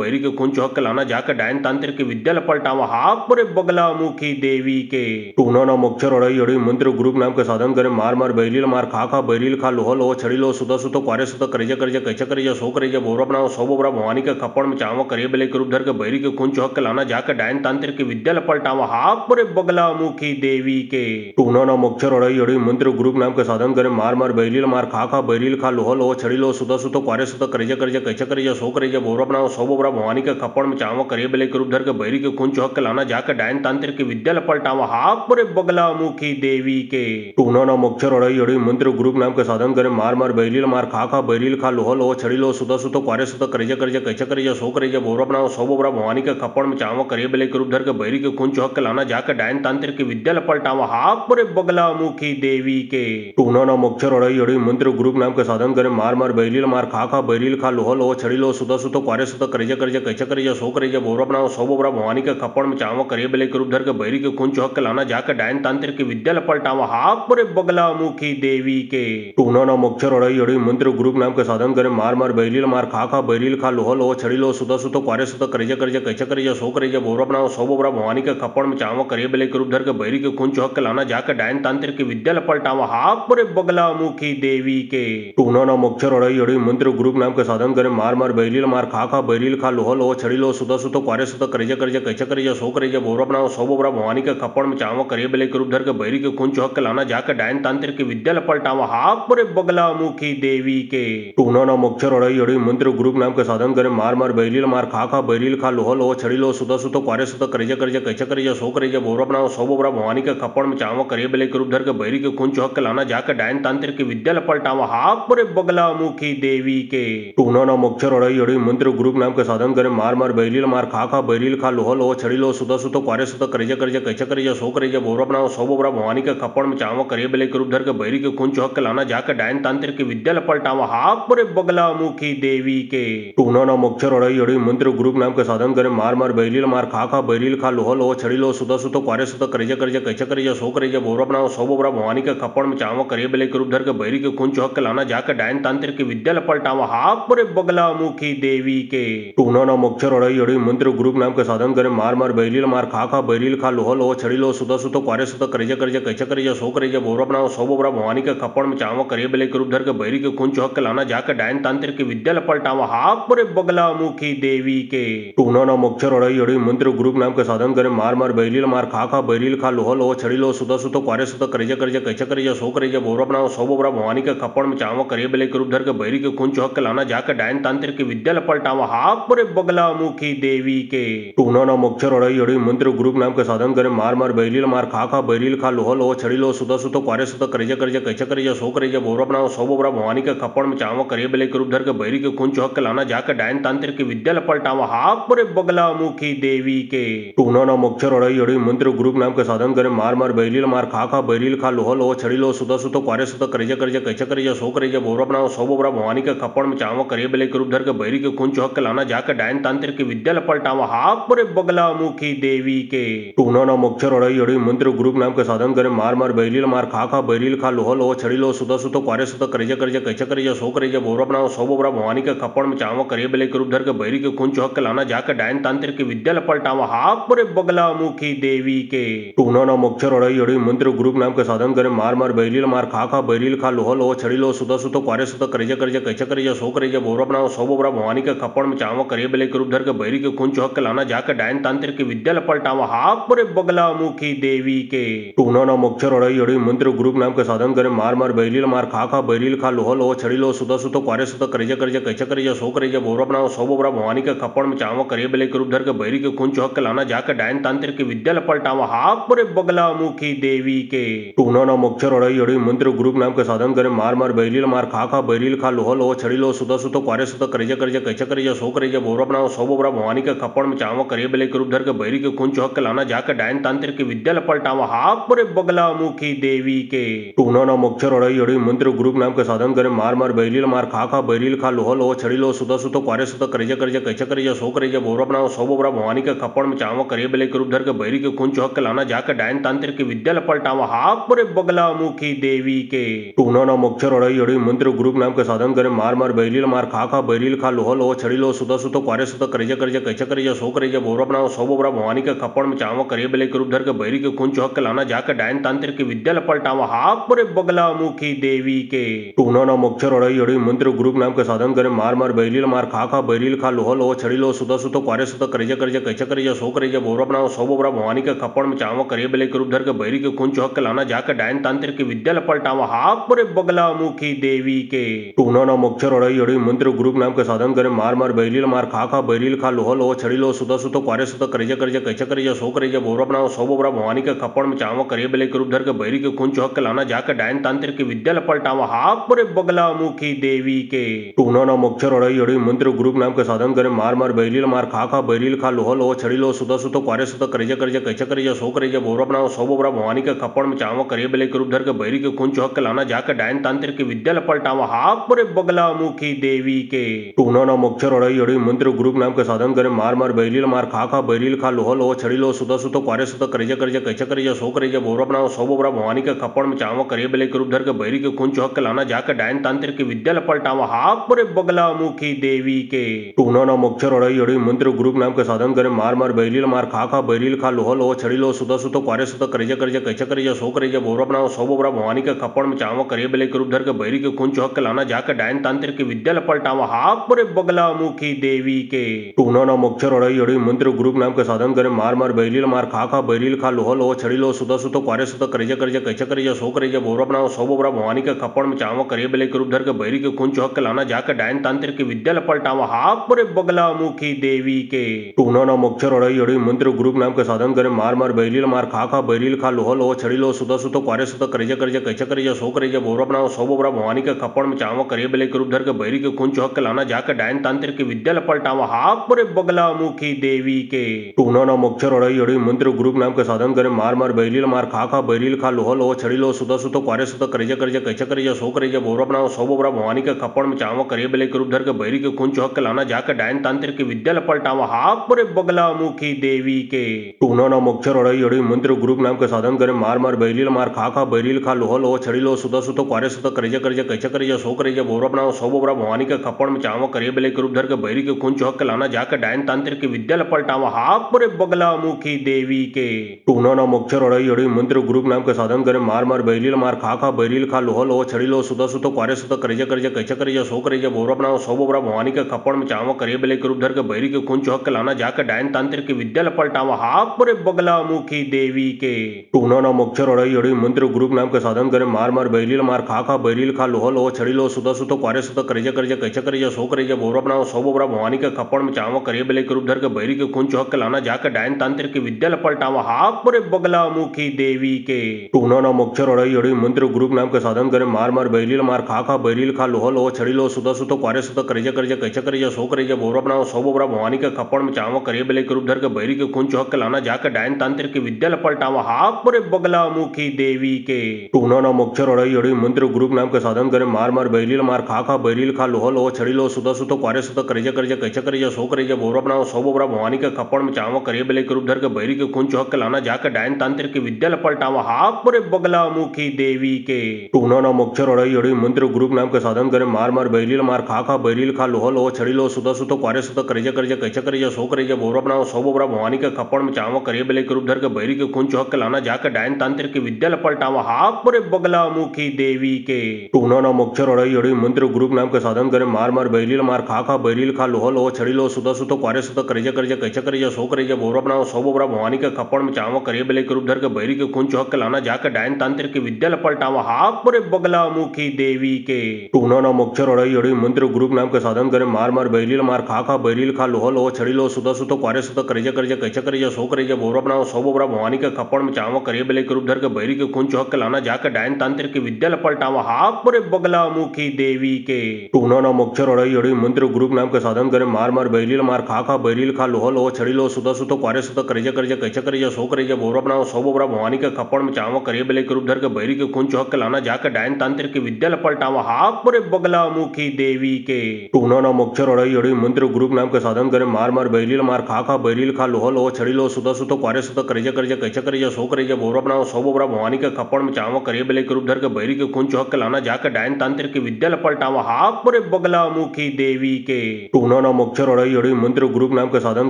A: बैरी के खून चौक के लाना जाकर डायन तांत्रिक के विद्या लपलटावा हाक परे बगला मुखी देवी के टूना ना मक्षर अड़ई अड़ई मंत्र ग्रुप नाम के साधन करे मार मार बैरील मार खा बैरील खा लोह लोह छड़ी लो सुत सुत क्वारे सुत करेजा करेजा कैचा करेजा सो करेजा बोरा बनाओ सो बोबरा भवानी के खप्पड़ में चावा करे बेले के रूप धर के बैरी के खून चौक के लाना जाकर डायन तांत्रिक के विद्या लपलटावा हाक परे बगला मुखी देवी के टूना ना मक्षर अड़ई अड़ई मंत्र ग्रुप नाम के साधन करे मार मार बैरील मार खा बैरील खा लोह लोह छड़ी लो सुत सुत क्वारे सुत करेजा करेजा कैचा करेजा सो करेजा बोरा बनाओ सो बोबरा भवानी के खप्पड़ में चावा करे बेले के रूप धर के बैरी के खून चौक के लाना जाकर डायन तांत्रिक के विद्या लपलटावा हाक परे बगला मुखी देवी के टूना ना मक्षर अड़ई अड़ई मंत्र ग्रुप नाम के साधन करे मार मार बैरील मार खा बैरील खा लोह लोह छड़ी लो सुत सुत क्वारे सुत करेजा करेजा कैचा करेजा सो करेजा बोरा बनाओ सो बोबरा भवानी के खप्पड़ में चावा करे बेले के रूप धर के बैरी के खून चौक के लाना जाकर डायन तांत्रिक के विद्या लपलटावा हाक परे बगला मुखी देवी के टूना ना मक्षर अड़ई अड़ई मंत्र ग्रुप नाम के साधन करे मार मार बैरील मार खा बैरील खा लोह लोह छड़ी लो सुत सुत क्वारे सुत करेजा करेजा कैचा करेजा सो करेजा बोरा बनाओ सो बोबरा भवानी के खप्पड़ में चावा करे बेले के रूप धर के बैरी के खून चौक के लाना जाकर डायन तांत्रिक के विद्या लपलटावा हाक परे बगला मुखी देवी के टूना ना मक्षर अड़ई अड़ई मंत्र ग्रुप नाम के साधन करे मार मार बैरील मार खा बैरील खा लोह लोह छड़ी लो सुत सुत क्वारे सुत करेजा करेजा कैचा करेजा सो करेजा बोरा बनाओ सो बोबरा भवानी के खप्पड़ में चावा करे बेले के रूप धर के बैरी के खून चौक के लाना जाकर डायन तांत्रिक के विद्या लपलटावा हाक परे बगला मुखी देवी के टूना ना मक्षर अड़ई अड़ई मंत्र ग्रुप नाम के साधन करे मार मार बैरील मार खा बैरील खा लोह लोह छड़ी लो सुत सुत क्वारे सुत करेजा करेजा कैचा करेजा सो करेजा बोरा बनाओ सो बोबरा भवानी के खप्पड़ में चावा करे बेले के रूप धर के बैरी के खून चौक के लाना जाकर डायन तांत्रिक के विद्या लपलटावा हाक परे बगला मुखी देवी के टूना ना मक्षर अड़ई अड़ई मंत्र ग्रुप नाम के साधन करे मार मार बैरील मार खा बैरील खा लोह लोह छड़ी लो सुत सुत क्वारे सुत करेजा करेजा कैचा करेजा सो करेजा बोरा बनाओ सो बोबरा भवानी के खप्पड़ में चावा करे बेले के रूप धर के बैरी के खून चौक के लाना जाकर डायन तांत्रिक के विद्या लपलटावा हाक परे बगला मुखी देवी के टूना ना मक्षर अड़ई अड़ई मंत्र ग्रुप नाम के साधन करे मार मार बैरील मार खा बैरील खा लोह लोह छड़ी लो सुत सुत क्वारे सुत करेजा करेजा कैचा करेजा सो करेजा बोरा बनाओ सो बोबरा भवानी के खप्पड़ में चावा करे बेले के रूप धर के बैरी के खून चौक के लाना जाकर डायन तांत्रिक के विद्या लपलटावा हाक परे बगला मुखी देवी के टूना ना मक्षर अड़ई अड़ई मंत्र ग्रुप नाम के साधन करे मार मार बैरील मार खा बैरील खा लोह लोह छड़ी लो सुत सुत क्वारे सुत करेजा करेजा कैचा करेजा सो करेजा बोरा बनाओ सो बोबरा भवानी के खप्पड़ में चावा करे बेले के रूप धर के बैरी के खून चौक के लाना जाकर डायन तांत्रिक के विद्या लपलटावा हाक परे बगला मुखी देवी के टूना नाम अक्षर अड़ई अड़ी मंत्र ग्रुप नाम के साधन करे मार मार बैरील मार खा खा बैरील खा लोहा लोहा छड़ी लो सुधा सुतो क्वारे सुतो करेजा करेजा कैचा करेजा सो करेजा बोरा बनाओ सो बोबरा भवानी के खप्पड़ में चावा करे बेले के रूप धर के बैरी के खून चौहक के लाना जाकर डायन तांत्रिक के विद्या लपलटावा हाक परे बगला मुखी देवी के टूना नाम अक्षर अड़ई अड़ी मंत्र ग्रुप नाम के साधन करे मार मार बैरील मार खा खा बैरील खा लोहा लोहा छड़ी लो सुधा सुतो क्वारे सुतो करेजा करेजा कैचा करेजा सो करेजा बोरा बनाओ सो बोबरा भवानी के खप्पड़ में चावा करे बेले के रूप धर के बैरी के खून चौहक के लाना जाकर डायन तांत्रिक के विद्या लपलटावा हाक परे बगला मुखी देवी के टूना नाम अक्षर अड़ई अड़ी मंत्र ग्रुप नाम के साधन करे मार मार बैरील मार खा खा बैरील खा लोहा लोहा छड़ी लो सुधा सुतो क्वारे सुतो करेजा करेजा कैचा करेजा सो करेजा बोरा बनाओ सो बोबरा भवानी के खप्पड़ में चावा करे बेले के रूप धर के बैरी के खून चौहक के लाना जाकर डायन तांत्रिक के विद्या लपलटावा हाक परे बगला मुखी देवी के टूना नाम अक्षर अड़ई अड़ी मंत्र ग्रुप नाम के साधन करे मार मार बैरील मार खा खा बैरील खा लोहा लोहा छड़ी लो सुधा सुतो क्वारे सुतो करेजा करेजा कैचा करेजा सो करेजा बोरा बनाओ सो बोबरा भवानी के खप्पड़ में चावा करे बेले के रूप धर के बैरी के खून चौहक के लाना जाकर डायन तांत्रिक के विद्या लपलटावा हाक परे बगला मुखी देवी के टूना नाम अक्षर अड़ई अड़ी मंत्र ग्रुप नाम के साधन करे मार मार बैरील मार खा खा बैरील खा लोहा लोहा छड़ी लो सुधा सुतो क्वारे सुतो करेजा करेजा कैचा करेजा सो करेजा बोरा बनाओ सो बोबरा भवानी के खप्पड़ में चावा करे बेले के रूप धर के बैरी के खून चौहक के लाना जाकर डायन तांत्रिक के विद्या लपलटावा हाक परे बगला मुखी देवी के टूना नाम अक्षर अड़ई अड़ी मंत्र ग्रुप नाम के साधन करे मार मार बैरील मार खा खा बैरील खा लोहा लोहा छड़ी लो सुधा सुतो क्वारे सुतो करेजा करेजा कैचा करेजा सो करेजा बोरा बनाओ सो बोबरा भवानी के खप्पड़ में चावा करे बेले के रूप धर के बैरी के खून चौहक के लाना जाकर डायन तांत्रिक के विद्या लपलटावा हाक परे बगला मुखी देवी के टूना नाम अक्षर अड़ई अड़ी मंत्र ग्रुप नाम के साधन करे मार मार बैरील मार खा खा बैरील खा लोहा लोहा छड़ी लो सुधा सुतो क्वारे सुतो करेजा करेजा कैचा करेजा सो करेजा बोरा बनाओ सो बोबरा भवानी के खप्पड़ में चावा करे बेले के रूप धर के बैरी के खून चौहक के लाना जाकर डायन तांत्रिक के विद्या लपलटावा हाक परे बगला मुखी देवी के टूना नाम अक्षर अड़ई अड़ी मंत्र ग्रुप नाम के साधन करे मार मार बैरील मार खा खा बैरील खा लोहा लोहा छड़ी लो सुधा सुतो क्वारे सुतो करेजा करेजा कैचा करेजा सो करेजा बोरा बनाओ सो बोबरा भवानी के खप्पड़ में चावा करे बेले के रूप धर के बैरी के खून चौहक के लाना जाकर डायन तांत्रिक के विद्या लपलटावा हाक परे बगला मुखी देवी के टूना नाम अक्षर अड़ई अड़ी मंत्र ग्रुप नाम के साधन करे मार मार बैरील मार खा खा बैरील खा लोहा लोहा छड़ी लो सुधा सुतो क्वारे सुतो करेजा करेजा कैचा करेजा सो करेजा बोरा बनाओ सो बोबरा भवानी के खप्पड़ में चावा करे बेले के रूप धर के बैरी के खून चौहक के लाना जाकर डायन तांत्रिक के विद्या लपलटावा हाक परे बगला मुखी देवी के टूना नाम अक्षर अड़ई अड़ी मंत्र ग्रुप नाम के साधन करे मार मार बैरील मार खा खा बैरील खा लोहा लोहा छड़ी लो सुधा सुतो क्वारे सुतो करेजा करेजा कैचा करेजा सो करेजा बोरा बनाओ सो बोबरा भवानी के खप्पड़ में चावा करे बेले के रूप धर के बैरी के खून चौहक के लाना जाकर डायन तांत्रिक के विद्या लपलटावा हाक परे बगला मुखी देवी के टूना नाम अक्षर अड़ई अड़ी मंत्र ग्रुप नाम के साधन करे मार मार बैरील मार खा खा बैरील खा लोहा लोहा छड़ी लो सुधा सुतो क्वारे सुतो करेजा करेजा कैचा करेजा सो करेजा बोरा बनाओ सो बोबरा भवानी के खप्पड़ में चावा करे बेले के रूप धर के बैरी के खून चौहक के लाना जाकर डायन तांत्रिक के विद्या लपलटावा हाक परे बगला मुखी देवी के टूना नाम अक्षर अड़ई अड़ी मंत्र ग्रुप नाम के साधन करे मार मार बैरील मार खा खा बैरील खा लोहा लोहा छड़ी लो सुधा सुतो क्वारे सुतो करेजा करेजा कैचा करेजा सो करेजा बोरा बनाओ सो बोबरा भवानी के खप्पड़ में चावा करे बेले के रूप धर के बैरी के खून चौहक के लाना जाकर डायन तांत्रिक के विद्या लपलटावा हाक परे बगला मुखी देवी के टूना नाम अक्षर अड़ई अड़ी मंत्र ग्रुप नाम के साधन करे मार मार बैरील मार खा खा बैरील खा लोहा लोहा छड़ी लो सुधा सुतो क्वारे सुतो करेजा करेजा कैचा करेजा सो करेजा बोरा बनाओ सो बोबरा भवानी के खप्पड़ में चावा करे बेले के रूप धर के बैरी के खून चौहक के लाना जाकर डायन तांत्रिक के विद्या लपलटावा हाक परे बगला मुखी देवी के टूना नाम अक्षर अड़ई अड़ी मंत्र ग्रुप नाम के साधन करे मार मार बैरील मार खा खा बैरील खा लोहा लोहा छड़ी लो सुधा सुतो क्वारे सुतो करेजा करेजा कैचा करेजा सो करेजा बोरा बनाओ सो बोबरा भवानी के खप्पड़ में चावा करे बेले के रूप धर के बैरी के खून चौहक के लाना जाकर डायन तांत्रिक के विद्या लपलटावा हाक परे बगला मुखी देवी के टूना नाम अक्षर अड़ई अड़ी मंत्र ग्रुप नाम के साधन करे मार मार बैरील मार खा खा बैरील खा लोहा लोहा छड़ी लो सुधा सुतो क्वारे सुतो करेजा करेजा कैचा करेजा सो करेजा बोरा बनाओ सो बोबरा भवानी के खप्पड़ में चावा करे बेले के रूप धर के बैरी के खून चौहक के लाना जाकर डायन तांत्रिक के विद्या लपलटावा हाक परे बगला मुखी देवी के टूना नाम अक्षर अड़ई अड़ी मंत्र ग्रुप नाम के साधन करे मार मार बैरील मार खा खा बैरील खा लोहा लोहा छड़ी लो सुधा सुतो क्वारे सुतो करेजा करेजा कैचा करेजा सो करेजा बोरा बनाओ सो बोबरा भवानी के खप्पड़ में चावा करे बेले के रूप धर के बैरी के खून चौहक के लाना जाकर डायन तांत्रिक के विद्या लपलटावा हाक परे बगला मुखी देवी के टूना नाम अक्षर अड़ई अड़ी मंत्र ग्रुप नाम के साधन करे मार मार बैरील मार खा खा बैरील खा लोहा लोहा छड़ी लो सुधा सुतो क्वारे सुतो करेजा करेजा कैचा करेजा सो करेजा बोरा बनाओ सो बोबरा भवानी के खप्पड़ में चावा करे बेले के रूप धर के बैरी के खून चौहक के लाना जाकर डायन तांत्रिक के विद्या लपलटावा हाक परे बगला मुखी देवी के टूना नाम अक्षर अड़ई अड़ी मंत्र ग्रुप नाम के साधन करे मार मार बैरील मार खा खा बैरील खा लोहा लोहा छड़ी लो सुधा सुतो क्वारे सुतो करेजा करेजा कैचा करेजा सो करेजा बोरा बनाओ सो बोबरा भवानी के खप्पड़ में चावा करे बेले के रूप धर के बैरी के खून चौहक के लाना जाकर डायन तांत्रिक के विद्या लपलटावा हाक परे बगला मुखी देवी के टूना नाम अक्षर अड़ई अड़ी मंत्र ग्रुप नाम के साधन करे मार मार बैरील मार खा खा बैरील खा लोहा लोहा छड़ी लो सुधा सुतो क्वारे सुतो करेजा करेजा कैचा करेजा सो करेजा बोरा बनाओ सो बोबरा भवानी के खप्पड़ में चावा करे बेले के रूप धर के बैरी के खून चौक के लाना जाके डायन तांत्रिक की विद्या पलटावा हाक पुरे बगला मुखी देवी के टूना ना मच्छर अड़ई अड़ी मंत्र ग्रुप नाम के साधन करे मार मार बैरील मार खा खा बैरील खा लोह लोह छड़ी लो सुधा सुतो क्वारे सुतो करेजा करेजा कैचा करेजा सो करेजा बोरा बनाओ सो बोरा भवानी के खपड़ में चावा करे बेले के रूप धर के बैरी के खून चौक के लाना जाके डायन तांत्रिक की विद्या पलटावा हाक पुरे बगला मुखी देवी के टूना ना मच्छर अड़ई अड़ी मंत्र ग्रुप नाम के साधन करे मार मार बैरील मार खा खा बैरील खा लोह लोह छड़ी लो सुधा सुतो क्वारे सुतो करेजा करेजा कैचा करेजा सो करेजा बोरा बनाओ सो बोरा भवानी के खपड़ में चावा करे बेले के रूप धर के बैरी के खून चौक के लाना जाके डायन तांत्रिक की विद्या पलटावा हाक पुरे बगला मुखी देवी के टूना ना मच्छर अड़ई अड़ी मंत्र ग्रुप नाम के साधन करे मार मार बैरील मार खा खा बैरील खा लोह लोह छड़ी लो सुधा सुतो क्वारे सुतो करेजा करेजा कैचा करेजा सो करेजा बोरा बनाओ सो बोरा भवानी के खपड़ में चावा करे बेले के रूप धर के बैरी के खून चौक के लाना जाके डायन तांत्रिक की विद्या पलटावा हाक पुरे बगला मुखी देवी के टूना ना मच्छर अड़ई अड़ी मंत्र ग्रुप नाम के साधन करे मार मार बैरील मार खा खा बैरील खा लोह लोह छड़ी लो सुधा सुतो क्वारे सुतो करेजा करेजा कैचा करेजा सो करेजा बोरा बनाओ सो बोरा भवानी के खपड़ में चावा करे बेले के रूप धर के बैरी के खून चौक के लाना जाके डायन तांत्रिक की विद्या पलटावा हाक पुरे बगला मुखी देवी के टूना ना मच्छर अड़ई अड़ी मंत्र ग्रुप नाम के साधन करे मार मार बैरील मार खा खा बैरील खा लोह लोह छड़ी लो सुधा सुतो क्वारे सुतो करेजा करेजा कैचा करेजा सो करेजा बोरा बनाओ सो बोरा भवानी के खपड़ में चावा करे बेले के रूप धर के बैरी के खून चौक के लाना जाके डायन तांत्रिक की विद्या पलटावा हाक पुरे बगला मुखी देवी के टूना ना मच्छर अड़ई अड़ी मंत्र ग्रुप नाम के साधन करे मार मार बैरील मार खा खा बैरील खा लोह लोह छड़ी लो सुधा सुतो क्वारे सुतो करेजा करेजा कैचा करेजा सो करेजा बोरा बनाओ सो बोरा भवानी के खपड़ में चावा करे बेले के रूप धर के बैरी के खून चौक के लाना जाके डायन तांत्रिक की विद्या पलटावा हाक पुरे बगला मुखी देवी के टूना ना मच्छर अड़ई अड़ी मंत्र ग्रुप नाम के साधन करे मार मार बैरील मार खा खा बैरील खा लोह लोह छड़ी लो सुधा सुतो क्वारे सुतो करेजा करेजा कैचा करेजा सो करेजा बोरा बनाओ सो बोरा भवानी के खपड़ में चावा करे बेले के रूप धर के बैरी के खून चौक के लाना जाके डायन तांत्रिक की विद्या पलटावा हाक पुरे बगला मुखी देवी के टूना ना मच्छर अड़ई अड़ी मंत्र ग्रुप नाम के साधन करे मार मार बैरील मार खा खा बैरील खा लोह लोह छड़ी लो सुधा सुतो क्वारे सुतो करेजा करेजा कैचा करेजा सो करेजा बोरा बनाओ सो बोरा भवानी के खपड़ में चावा करे बेले के रूप धर के बैरी के खून चौक के लाना जाके डायन तांत्रिक की विद्या पलटावा हाक पुरे बगला मुखी देवी के टूना ना मच्छर अड़ई अड़ी मंत्र ग्रुप नाम के साधन करे मार मार बैरील मार खा खा बैरील खा लोह लोह छड़ी लो सुधा सुतो क्वारे सुतो करेजा करेजा कैचा करेजा सो करेजा बोरा बनाओ सो बोरा भवानी के खपड़ में चावा करे बेले के रूप धर के बैरी के खून चौक के लाना जाके डायन तांत्रिक की विद्या पलटावा हाक पुरे बगला मुखी देवी के टूना ना मच्छर अड़ई अड़ी मंत्र ग्रुप नाम के साधन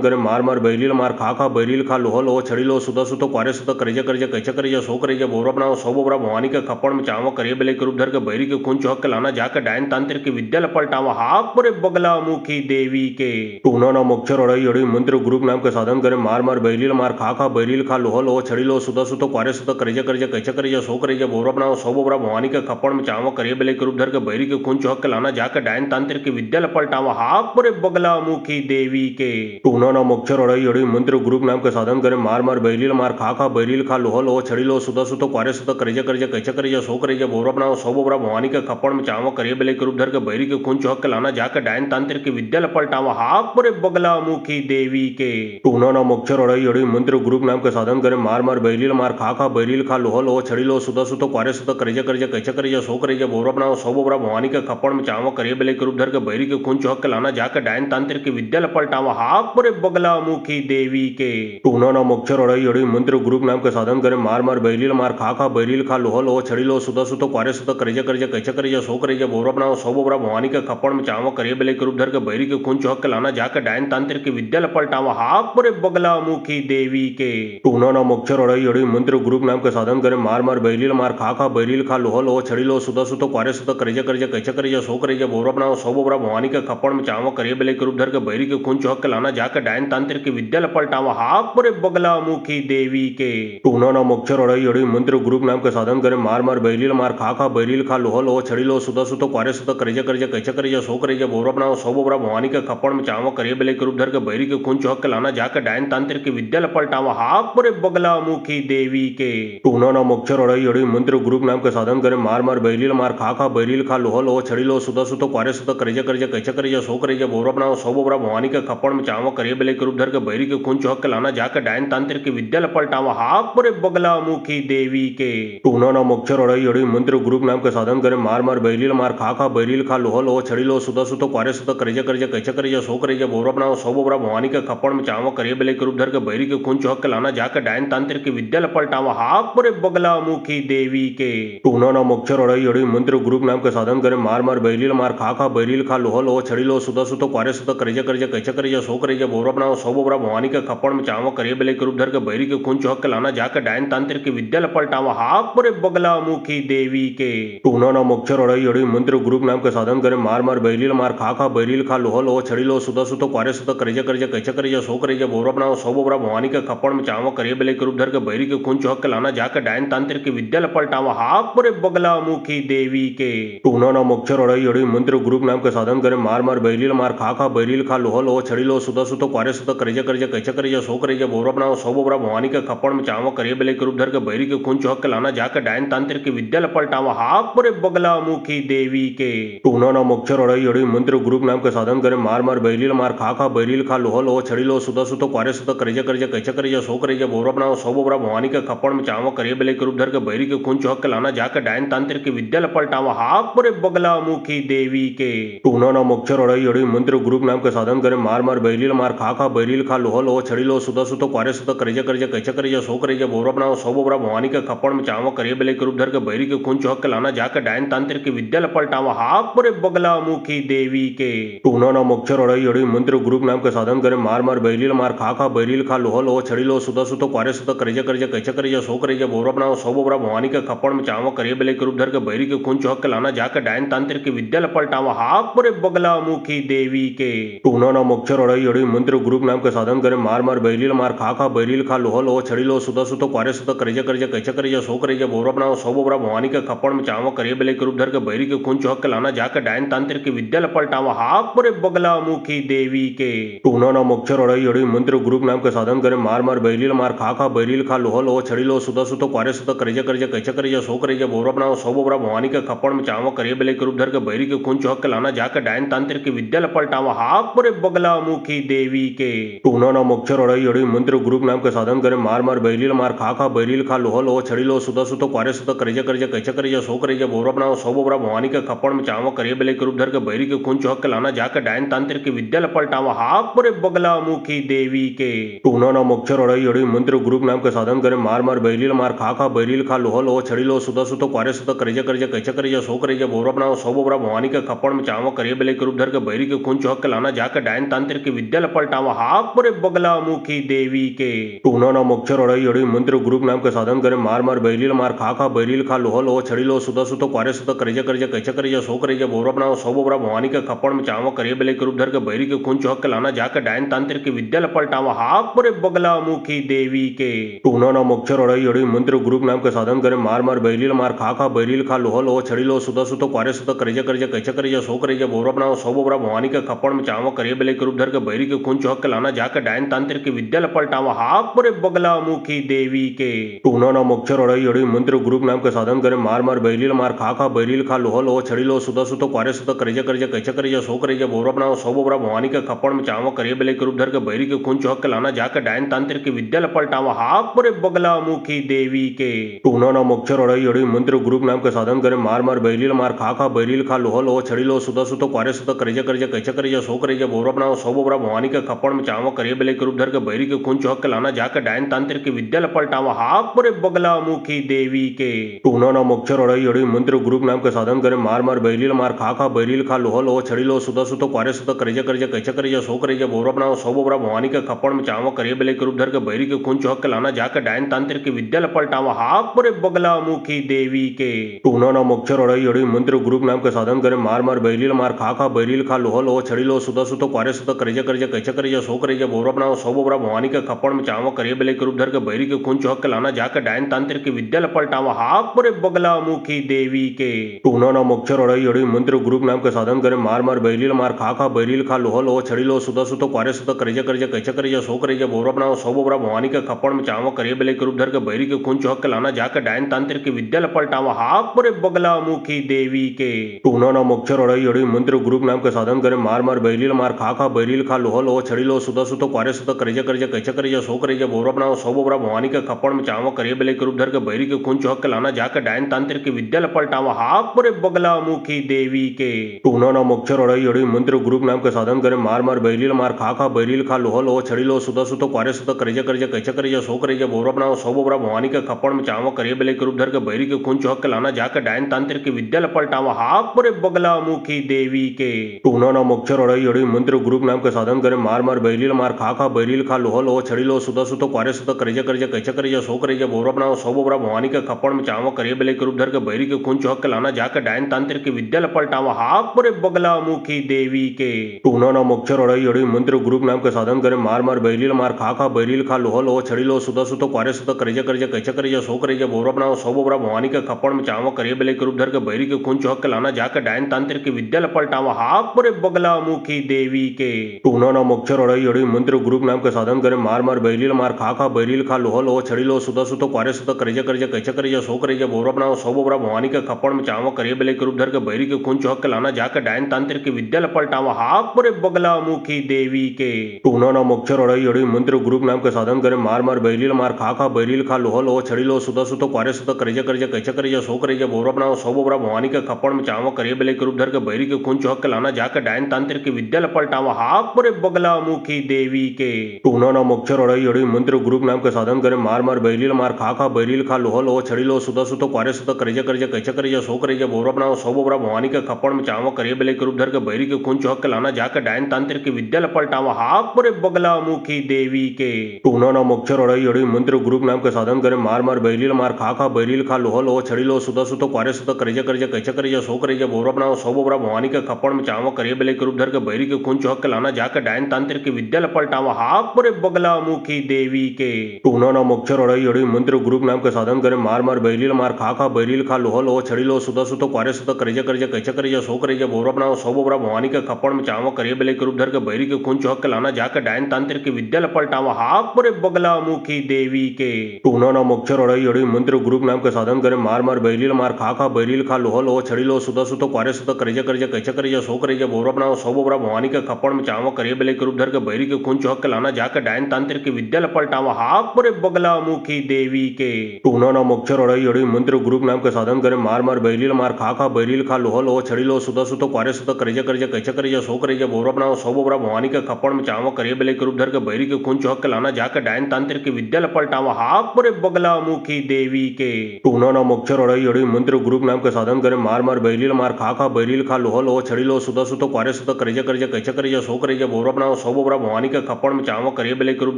A: करे मार मार बैरील मार खा खा बैरील खा लोह लोह छड़ी लो सुधा सुतो क्वारे सुतो करेजा करेजा कैचा करेजा सो करेजा बोरा बनाओ सो बोरा भवानी के खपड़ में चावा करे बेले के रूप धर के बैरी के खून चौक के लाना जाके डायन तांत्रिक की विद्या पलटावा हाक पुरे बगला मुखी देवी के टूना ना मच्छर अड़ई अड़ी मंत्र ग्रुप नाम के साधन करे मार मार बैरील मार खा खा बैरील खा लोह लोह छड़ी लो सुधा सुतो क्वारे सुतो करेजा करेजा कैचा करेजा सो करेजा बोरा बनाओ सो बोरा भवानी के खपड़ में चावा करे बेले के रूप धर के बैरी के खून चौक के लाना जाके डायन तांत्रिक की विद्या पलटावा हाक पुरे बगला मुखी देवी के टूना ना मच्छर अड़ई अड़ी मंत्र ग्रुप नाम के साधन करे मार मार बैरील मार खा खा बैरील खा लोह लोह छड़ी लो सुधा सुतो क्वारे सुतो करेजा करेजा कैचा करेजा सो करेजा बोरा बनाओ सो बोरा भवानी के खपड़ में चावा करे बेले के रूप धर के बैरी के खून चौक के लाना जाके डायन तांत्रिक की विद्या पलटावा हाक पुरे बगला मुखी देवी के टूना ना मच्छर अड़ई अड़ी मंत्र ग्रुप नाम के साधन करे मार मार बैरील मार खा खा बैरील खा लोह लोह छड़ी लो सुधा सुतो क्वारे सुतो करेजा करेजा कैचा करेजा सो करेजा बोरा बनाओ सो बोरा भवानी के खपड़ में चावा करे बेले के रूप धर के बैरी के खून चौक के लाना जाके डायन तांत्रिक की विद्या पलटावा हाक पुरे बगला मुखी देवी के टूना ना मच्छर अड़ई अड़ी मंत्र ग्रुप नाम के साधन करे मार मार बैरील मार खा खा बैरील खा लोह लोह छड़ी लो सुधा सुतो क्वारे सुतो करेजा करेजा कैचा करेजा सो करेजा बोरा बनाओ सो बोरा भवानी के खपड़ में चावा करे बेले के रूप धर के बैरी के खून चौक के लाना जाके डायन तांत्रिक की विद्या पलटावा हाक पुरे बगला मुखी देवी के टूना ना मच्छर अड़ई अड़ी मंत्र ग्रुप नाम के साधन करे मार मार बैरील मार खा खा बैरील खा लोह लोह छड़ी लो सुधा सुतो क्वारे सुतो करेजा करेजा कैचा करेजा सो करेजा बोरा बनाओ सो बोरा भवानी के खपड़ में चावा करे बेले के रूप धर के बैरी के खून चौक के लाना जाके डायन तांत्रिक की विद्या पलटावा हाक पुरे बगला मुखी देवी के टूना ना मच्छर अड़ई अड़ी मंत्र ग्रुप नाम के साधन करे मार मार बैरील मार खा खा बैरील खा लोह लोह छड़ी लो सुधा सुतो क्वारे सुतो करेजा करेजा कैचा करेजा सो करेजा बोरा बनाओ सो बोरा भवानी के खपड़ में चावा करे बेले के रूप धर के बैरी के खून चौक के लाना जाके डायन तांत्रिक की विद्या पलटावा हाक पुरे बगला मुखी देवी के टूना ना मच्छर अड़ई अड़ी मंत्र ग्रुप नाम के साधन करे मार मार बैरील मार खा खा बैरील खा लोह लोह छड़ी लो सुधा सुतो क्वारे सुतो करेजा करेजा कैचा करेजा सो करेजा बोरा बनाओ सो बोरा भवानी के खपड़ में चावा करे बेले के रूप धर के बैरी के खून चौक के लाना जाके डायन तांत्रिक की विद्या पलटावा हाक पुरे बगला मुखी देवी के टूना ना मच्छर अड़ई अड़ी मंत्र ग्रुप नाम के साधन करे मार मार बैरील मार खा खा बैरील खा लोह लोह छड़ी लो सुधा सुतो क्वारे सुतो करेजा करेजा कैचा करेजा सो करेजा बोरा बनाओ सो बोरा भवानी के खपड़ में चावा करे बेले के रूप धर के बैरी के खून चौक के लाना जाके डायन तांत्रिक की विद्या पलटावा हाक पुरे बगला मुखी देवी के टूना ना मच्छर अड़ई अड़ी मंत्र ग्रुप नाम के साधन करे मार मार बैरील मार खा खा बैरील खा लोह लोह छड़ी छड़िलो सुत सुत क्वारे सुत करेजा करेजा कैचा करेजा सो करेजा बोरा बनाओ सौ बोबरा भवानी का खप्पड़ में चावा करे बेले के रूप धर के बैरी के खून चौक के लाना जाकर डायन तांत्रिक की विद्या लपलटावा हाक पुरे बगला मुखी देवी के टूना ना मच्छर अड़ई अड़ई मंत्र ग्रुप नाम के साधन करे मार मार बैलील मार खा बैलील खा लोह लोह छड़िलो सुत सुत क्वारे सुत करेजा करेजा कैचा करेजा सो करेजा बोरा बनाओ सौ बोबरा भवानी का खप्पड़ में चावा करे बेले के रूप धर के बैरी के खून चौक के लाना जाकर डायन तांत्रिक की विद्या लपलटावा हाक पुरे बगला मुखी देवी के टूना ना मच्छर अड़ई अड़ई मंत्र ग्रुप नाम के साधन करे मार मार बैलील मार खा बैलील खा लोह लोह छड़िलो सुत सुत क्वारे सुत करेजा करेजा कैचा करेजा सो करेजा बोरा बनाओ सौ बोबरा भवानी का खप्पड़ में चावा करे बेले के रूप धर के बैरी के खून चौक के लाना जाकर डायन तांत्रिक की विद्या लपलटावा हाक पुरे बगला मुखी देवी के टूना ना मच्छर अड़ई अड़ई मंत्र ग्रुप नाम के साधन करे मार मार बैलील मार खा बैलील खा लोह लोह छड़िलो सुत सुत क्वारे सुत करेजा करेजा कैचा करेजा सो करेजा बोरा बनाओ सौ बोबरा भवानी का खप्पड़ में चावा करे बेले के रूप धर के बैरी के खून चौक के लाना जाकर डायन तांत्रिक की विद्या लपलटावा हाक पुरे बगला मुखी देवी के टूना ना मच्छर अड़ई अड़ई मंत्र ग्रुप नाम के साधन करे मार मार बैलील मार खा बैलील खा लोह लोह छड़िलो सुत सुत क्वारे सुत करेजा करेजा कैचा करेजा सो करेजा बोरा बनाओ सौ बोबरा भवानी का खप्पड़ में चावा करे बेले के रूप धर के बैरी के खून चौक के लाना जाकर डायन तांत्रिक की विद्या लपलटावा हाक पुरे बगला मुखी देवी के टूना ना मच्छर अड़ई अड़ई मंत्र ग्रुप नाम के साधन करे मार मार बैलील मार खा बैलील खा लोह लोह छड़िलो सुत सुत क्वारे सुत करेजा करेजा कैचा करेजा सो करेजा बोरा बनाओ सौ बोबरा भवानी का खप्पड़ में चावा करे बेले के रूप धर के बैरी के खून चौक के लाना जाकर डायन तांत्रिक की विद्या लपलटावा हाक पुरे बगला मुखी देवी के टूना ना मच्छर अड़ई अड़ई मंत्र ग्रुप नाम के साधन करे मार मार बैलील मार खा बैलील खा लोह लोह छड़िलो सुत सुत क्वारे सुत करेजा करेजा कैचा करेजा सो करेजा बोरा बनाओ सौ बोबरा भवानी का खप्पड़ में चावा करे बेले के रूप धर के बैरी के खून चौक के लाना जाकर डायन तांत्रिक की विद्या लपलटावा हाक पुरे बगला मुखी देवी के टूना ना मच्छर अड़ई अड़ई मंत्र ग्रुप नाम के साधन करे मार मार बैलील मार खा बैलील खा लोह लोह छड़िलो सुत सुत क्वारे सुत करेजा करेजा कैचा करेजा सो करेजा बोरा बनाओ सौ बोबरा भवानी का खप्पड़ में चावा करे बेले के रूप धर के बैरी के खून चौक के लाना जाकर डायन तांत्रिक की विद्या लपलटावा हाक पुरे बगला मुखी देवी के टूना ना मच्छर अड़ई अड़ई मंत्र ग्रुप नाम के साधन करे मार मार बैलील मार खा बैलील खा लोह लोह छड़िलो सुत सुत क्वारे सुत करेजा करेजा कैचा करेजा सो करेजा बोरा बनाओ सौ बोबरा भवानी का खप्पड़ में चावा करे बेले के रूप धर के बैरी के खून चौक के लाना जाकर डायन तांत्रिक की विद्या लपलटावा हाक पुरे बगला मुखी देवी के टूना ना मच्छर अड़ई अड़ई मंत्र ग्रुप नाम के साधन करे मार मार बैलील मार खा बैलील खा लोह लोह छड़िलो सुत सुत क्वारे सुत करेजा करेजा कैचा करेजा सो करेजा बोरा बनाओ सौ बोबरा भवानी का खप्पड़ में चावा करे बेले के रूप धर के बैरी के खून चौक के लाना जाकर डायन तांत्रिक की विद्या लपलटावा हाक पुरे बगला मुखी देवी के टूना ना मच्छर अड़ई अड़ई मंत्र ग्रुप नाम के साधन करे मार मार बैलील मार खा बैलील खा लोह लोह छड़िलो सुत सुत क्वारे सुत करेजा करेजा कैचा करेजा सो करेजा बोरा बनाओ सौ बोबरा भवानी का खप्पड़ में चावा करे बेले के रूप धर के बैरी के खून चौक के लाना जाकर डायन तांत्रिक की विद्या लपलटावा हाक पुरे बगला मुखी देवी के टूना ना मच्छर अड़ई अड़ई मंत्र ग्रुप नाम के साधन करे मार मार बैलील मार खा बैलील खा लोह लोह छड़िलो सुत सुत क्वारे सुत करेजा करेजा कैचा करेजा सो करेजा बोरा बनाओ सौ बोबरा भवानी का खप्पड़ में चावा करे बेले के रूप धर के बैरी के खून चौक के लाना जाकर डायन तांत्रिक की विद्या लपलटावा हाक पुरे बगला मुखी देवी के टूना ना मच्छर अड़ई अड़ई मंत्र ग्रुप नाम के साधन करे मार मार बैलील मार खा बैलील खा लोह लोह छड़िलो सुत सुत क्वारे सुत करेजा करेजा कैचा करेजा सो करेजा बोरा बनाओ सौ बोबरा भवानी का खप्पड़ में चावा करे बेले के रूप धर के बैरी के खून चौक के लाना जाकर डायन तांत्रिक की विद्या लपलटावा हाक पुरे बगला मुखी देवी के टूना ना मच्छर अड़ई अड़ई मंत्र ग्रुप नाम के साधन करे मार मार बैलील मार खा बैलील खा लोह लोह छड़िलो सुत सुत क्वारे सुत करेजा करेजा कैचा करेजा सो करेजा बोरा बनाओ सौ बोबरा भवानी का खप्पड़ में चावा करे बेले के रूप धर के बैरी के खून चौक के लाना जाकर डायन तांत्रिक की विद्या लपलटावा हाक पुरे बगला मुखी देवी के टूना ना मच्छर अड़ई अड़ई मंत्र ग्रुप नाम के साधन करे मार मार बैलील मार खा बैलील खा लोह लोह छड़िलो सुत सुत क्वारे सुत करेजा करेजा कैचा करेजा सो करेजा बोरा बनाओ सौ बोबरा भवानी का खप्पड़ में चावा करे बेले के रूप धर के बैरी के खून चौक के लाना जाकर डायन तांत्रिक की विद्या लपलटावा हाक पुरे बगला मुखी देवी के टूना ना मच्छर अड़ई अड़ई मंत्र ग्रुप नाम के साधन करे मार मार बैलील मार खा बैलील खा लोह लोह छड़िलो सुत सुत क्वारे सुत करेजा करेजा कैचा करेजा सो करेजा बोरा बनाओ सौ बोबरा भवानी का खप्पड़ में चावा करे बेले के रूप धर के बैरी के खून चौक के लाना जाकर डायन तांत्रिक की विद्या लपलटावा हाक पुरे बगला मुखी देवी के टूना ना मच्छर अड़ई अड़ई मंत्र ग्रुप नाम के साधन करे मार मार बैलील मार खा बैलील खा लोह लोह छड़िलो सुत सुत क्वारे सुत करेजा करेजा कैचा करेजा सो करेजा बोरा बनाओ सौ बोबरा भवानी का खप्पड़ में चावा करे बेले के रूप धर के बैरी के खून चौक के लाना जाकर डायन तांत्रिक की विद्या लपलटावा हाक पुरे बगला मुखी देवी के टूना ना मच्छर अड़ई अड़ई मंत्र ग्रुप नाम के साधन करे मार मार बैलील मार खा बैलील खा लोह लोह छड़िलो सुत सुत क्वारे सुत करेजा करेजा कैचा करेजा सो करेजा बोरा बनाओ सौ बोबरा भवानी का खप्पड़ में चावा करे बेले के रूप धर के बैरी के खून चौक के लाना जाकर डायन तांत्रिक की विद्या लपलटावा हाक पुरे बगला मुखी देवी के टूना ना मच्छर अड़ई अड़ई मंत्र ग्रुप नाम के साधन करे मार मार बैलील मार खा बैलील खा लोह लोह छड़िलो सुत सुत क्वारे सुत करेजा करेजा कैचा करेजा सो करेजा बोरा बनाओ सौ बोबरा भवानी का खप्पड़ में चावा करे बेले के रूप धर के बैरी के खून चौक के लाना जाकर डायन तांत्रिक की विद्या लपलटावा हाक पुरे बगला मुखी देवी के टूना नाम अक्षर अड़ई अड़ी मंत्र ग्रुप नाम के साधन करे मार मार बैलील मार खा खा बैलील खा लोह लोह छड़ी लो सुत सुत क्वारे सुत करेजा करेजा कैचा करेजा सो करेजा बोरा बनाओ सौ बोरा भवानी के खप्पड़ में चावा करे बेले के रूप धर के बैरी के खून चौक के लाना जाके डायन तांत्रिक की विद्या लपलटावा हाक पुरे बगला मुखी देवी के टूना नाम अक्षर अड़ई अड़ी मंत्र ग्रुप नाम के साधन करे मार मार बैलील मार खा खा बैलील खा लोह लोह छड़ी लो सुत सुत क्वारे सुत करेजा करेजा कैचा करेजा सो करेजा बोरा बनाओ सौ बोरा भवानी के खप्पड़ में चावा करे बेले के रूप धर के बैरी के खून चौक के लाना जाके डायन तांत्रिक की विद्या लपलटावा हाक पुरे बगला मुखी देवी के टूना नाम अक्षर अड़ई अड़ी मंत्र ग्रुप नाम के साधन करे मार मार बैलील मार खा खा बैलील खा लोह लोह छड़ी लो सुत सुत क्वारे सुत करेजा करेजा कैचा करेजा सो करेजा बोरा बनाओ सौ बोरा भवानी के खप्पड़ में चावा करे बेले के रूप धर के बैरी के खून चौक के लाना जाके डायन तांत्रिक की विद्या लपलटावा हाक पुरे बगला मुखी देवी के टूना नाम अक्षर अड़ई अड़ी मंत्र ग्रुप नाम के साधन करे मार मार बैलील मार खा खा बैलील खा लोह लोह छड़ी लो सुत सुत क्वारे सुत करेजा करेजा कैचा करेजा सो करेजा बोरा बनाओ सौ बोरा भवानी के खप्पड़ में चावा करे बेले के रूप धर के बैरी के खून चौक के लाना जाके डायन तांत्रिक की विद्या लपलटावा हाक पुरे बगला मुखी देवी के टूना नाम अक्षर अड़ई अड़ी मंत्र ग्रुप नाम के साधन करे मार मार बैलील मार खा खा बैलील खा लोह लोह छड़ी लो सुत सुत क्वारे सुत करेजा करेजा कैचा करेजा सो करेजा बोरा बनाओ सौ बोरा भवानी के खप्पड़ में चावा करे बेले के रूप धर के बैरी के खून चौक के लाना जाके डायन तांत्रिक की विद्या लपलटावा हाक पुरे बगला मुखी देवी के टूना नाम अक्षर अड़ई अड़ी मंत्र ग्रुप नाम के साधन करे मार मार बैलील मार खा खा बैलील खा लोह लोह छड़ी लो सुत सुत क्वारे सुत करेजा करेजा कैचा करेजा सो करेजा बोरा बनाओ सौ बोरा भवानी के खप्पड़ में चावा करे बेले के रूप धर के बैरी के खून चौक के लाना जाके डायन तांत्रिक की विद्या लपलटावा हाक पुरे बगला मुखी देवी के टूना नाम अक्षर अड़ई अड़ी मंत्र ग्रुप नाम के साधन करे मार मार बैलील मार खा खा बैलील खा लोह लोह छड़ी लो सुत सुत क्वारे सुत करेजा करेजा कैचा करेजा सो करेजा बोरा बनाओ सौ बोरा भवानी के खप्पड़ में चावा करे बेले के रूप धर के बैरी के खून चौक के लाना जाके डायन तांत्रिक की विद्या लपलटावा हाक पुरे बगला मुखी देवी के टूना नाम अक्षर अड़ई अड़ी मंत्र ग्रुप नाम के साधन करे मार मार बैलील मार खा खा बैलील खा लोह लोह छड़ी लो सुत सुत क्वारे सुत करेजा करेजा कैचा करेजा सो करेजा बोरा बनाओ सौ बोरा भवानी के खप्पड़ में चावा करे बेले के रूप धर के बैरी के खून चौक के लाना जाके डायन तांत्रिक की विद्या लपलटावा हाक पुरे बगला मुखी देवी के टूना नाम अक्षर अड़ई अड़ी मंत्र ग्रुप नाम के साधन करे मार मार बैलील मार खा खा बैलील खा लोह लोह छड़ी लो सुत सुत क्वारे सुत करेजा करेजा कैचा करेजा सो करेजा बोरा बनाओ सौ बोरा भवानी के खप्पड़ में चावा करे बेले के रूप धर के बैरी के खून चौक के लाना जाके डायन तांत्रिक की विद्या लपलटावा हाक पुरे बगला मुखी देवी के टूना नाम अक्षर अड़ई अड़ी मंत्र ग्रुप नाम के साधन करे मार मार बैलील मार खा खा बैलील खा लोह लोह छड़ी लो सुत सुत क्वारे सुत करेजा करेजा कैचा करेजा सो करेजा बोरा बनाओ सौ बोरा भवानी के खप्पड़ में चावा करे बेले के रूप